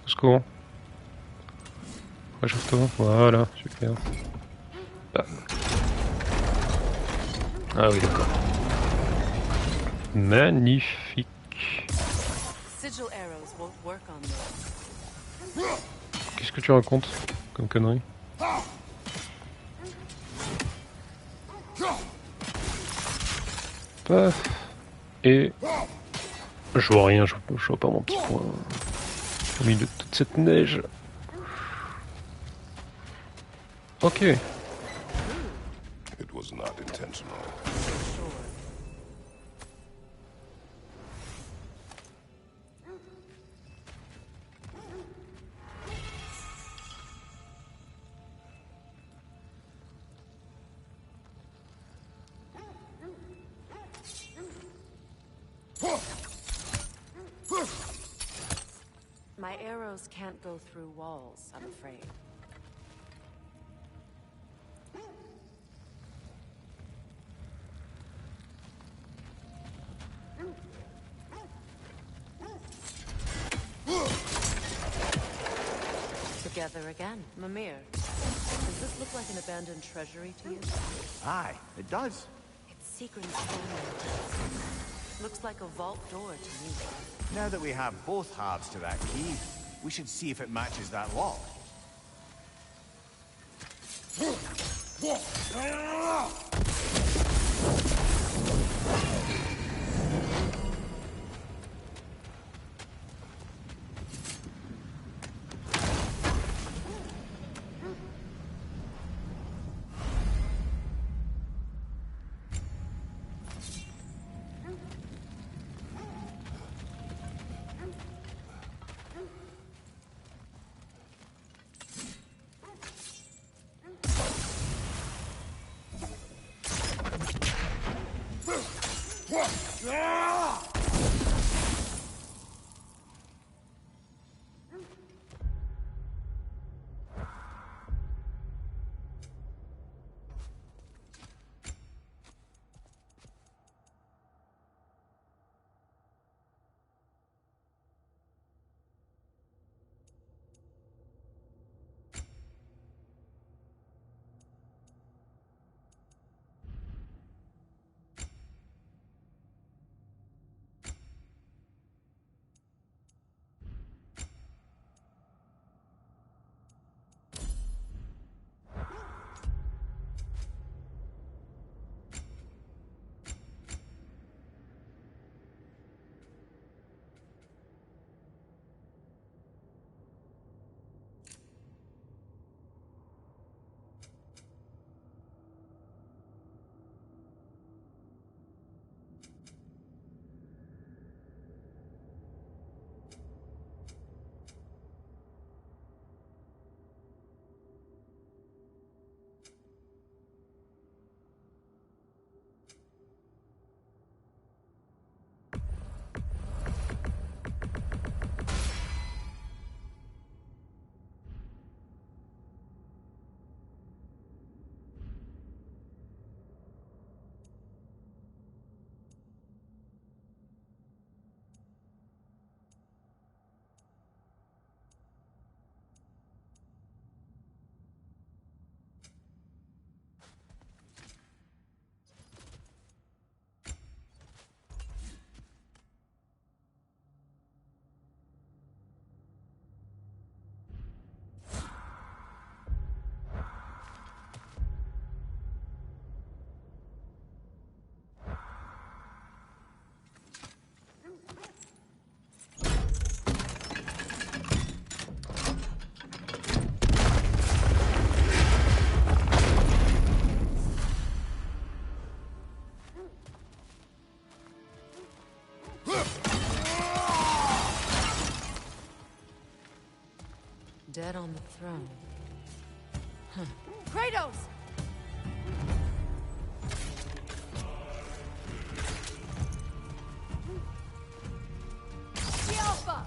Au secours. Réchauffe-toi. Voilà, super. Ah, ah oui, d'accord. Magnifique. Sigil arrows won't work on this. Qu'est-ce que tu racontes comme connerie? Paf. Et Je vois rien, je vois pas mon petit point. Au milieu de toute cette neige. Ok. It was not intentional. Sure. My arrows can't go through walls, I'm afraid. Together again. Mimir, does this look like an abandoned treasury to you? Aye, it does. It's secret as full. Looks like a vault door to me. Now that we have both halves to that key, we should see if it matches that lock. Dead on the throne. Huh. Kratos! The Alpha!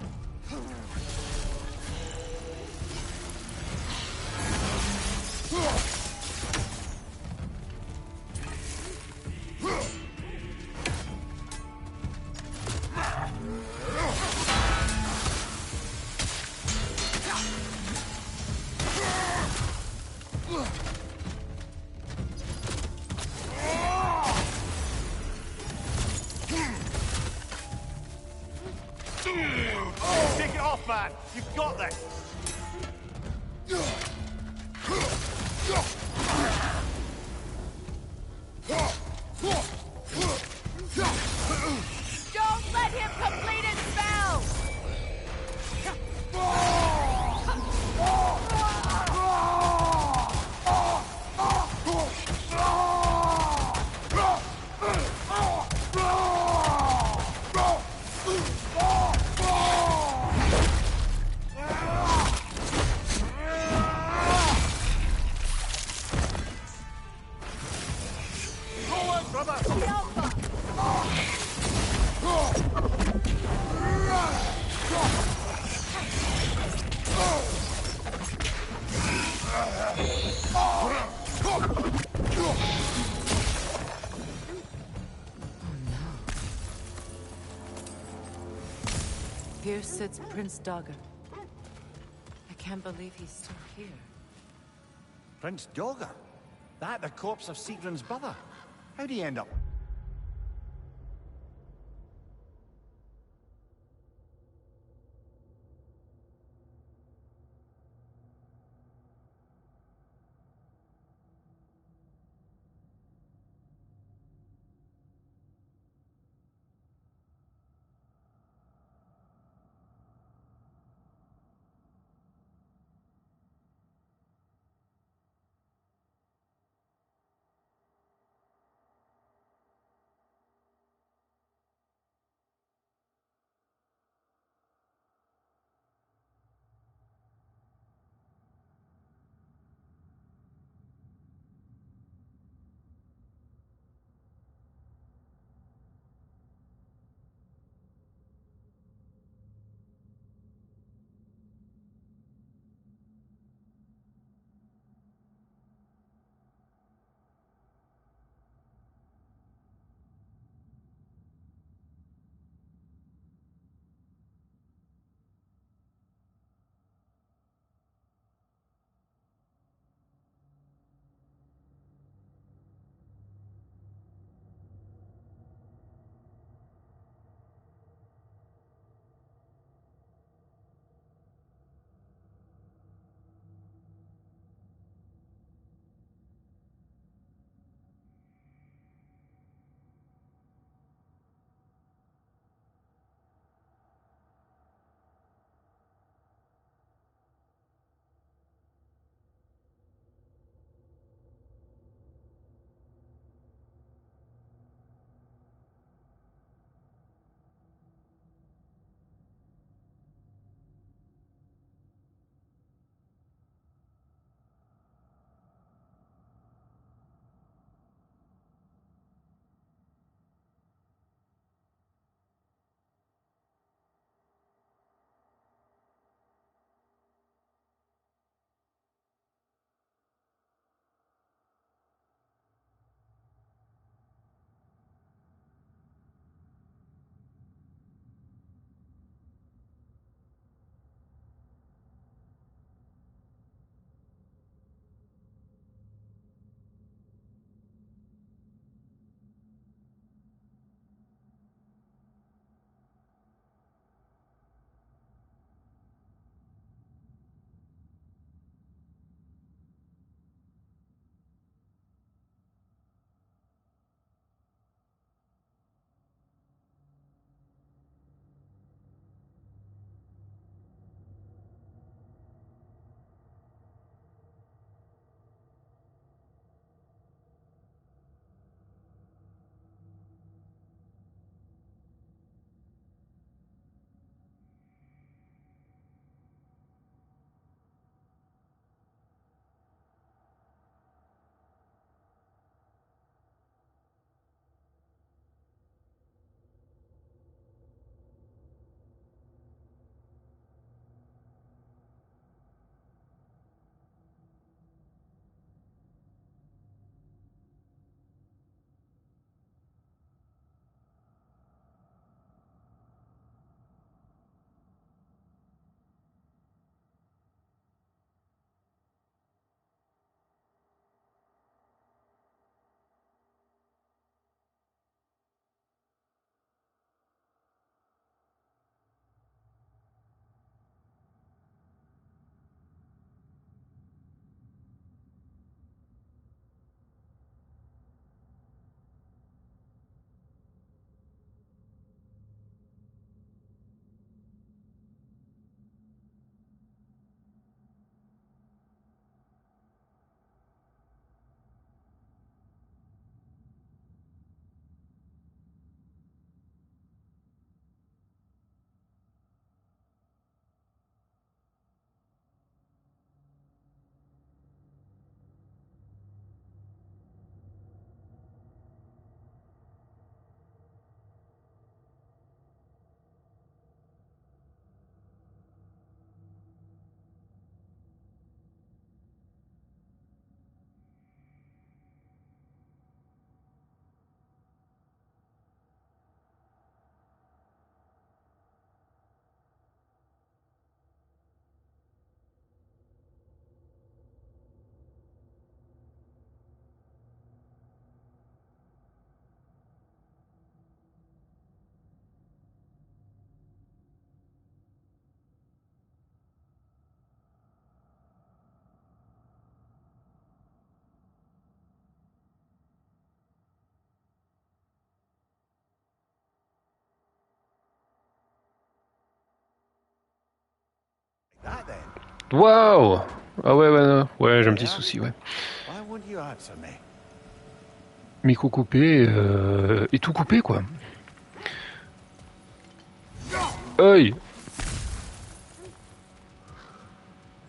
Take it off, man! You've got this! Don't let him complete Here sits Prince Dagger. I can't believe he's still here. Prince Dogger? That the corpse of Sigrun's brother? How'd he end up? Waouh! Ah ouais, j'ai un petit souci, ouais. Why won't you answer me? Micro coupé et tout coupé, quoi. Aïe!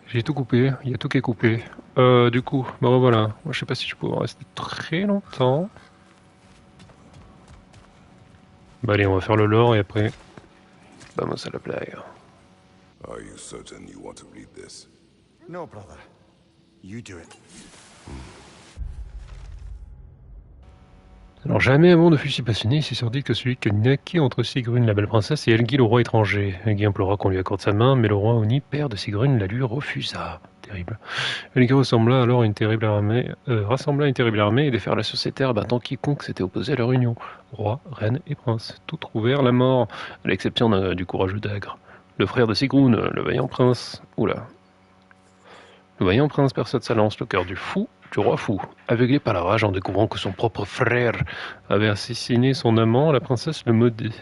J'ai tout coupé, il y a tout qui est coupé. Du coup, bah voilà. Moi, je sais pas si je peux rester très longtemps. Bah allez, on va faire le lore et après... Vamos a la playa. Are you certain you want to read this? No, brother. You do it. Alors jamais un monde ne fut si passionné et si sordide que celui que naquit entre Sigrun, la belle princesse, et Helgi, le roi étranger. Helgi implora qu'on lui accorde sa main, mais le roi Oni, père de Sigrun, la lui refusa. Terrible. Helgi rassembla alors une terrible armée et déferla sur ces terres, abattant quiconque s'était opposé à leur union. Roi, reine et prince, tous trouvèrent la mort, à l'exception du courageux Dagre. Le frère de Sigrun, le vaillant prince. Oula. Le vaillant prince perçoit de sa lance le cœur du roi fou, aveuglé par la rage en découvrant que son propre frère avait assassiné son amant, la princesse le maudit.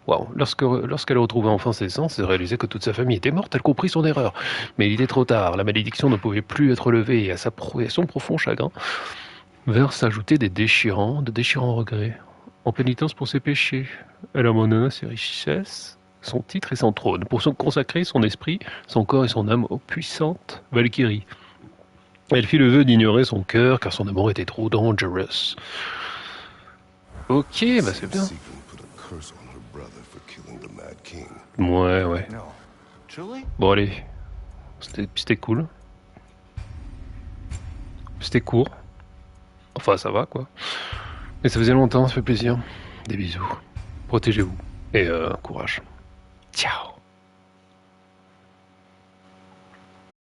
Waouh. Lorsqu'elle retrouva enfin ses sens et réalisait que toute sa famille était morte, elle comprit son erreur. Mais il était trop tard, la malédiction ne pouvait plus être levée et à son profond chagrin vinrent s'ajouter de déchirants regrets. En pénitence pour ses péchés, elle abandonna ses richesses, son titre et son trône, pour consacrer son esprit, son corps et son âme aux puissantes Valkyries. Elle fit le vœu d'ignorer son cœur, car son amour était trop dangerous. Ok, bah c'est bien. Sigrun put a curse on her brother for killing the Mad King. Ouais. No. Truly? Bon allez, c'était cool. C'était court. Enfin ça va quoi. Mais ça faisait longtemps, ça fait plaisir. Des bisous. Protégez-vous. Et courage. Ciao.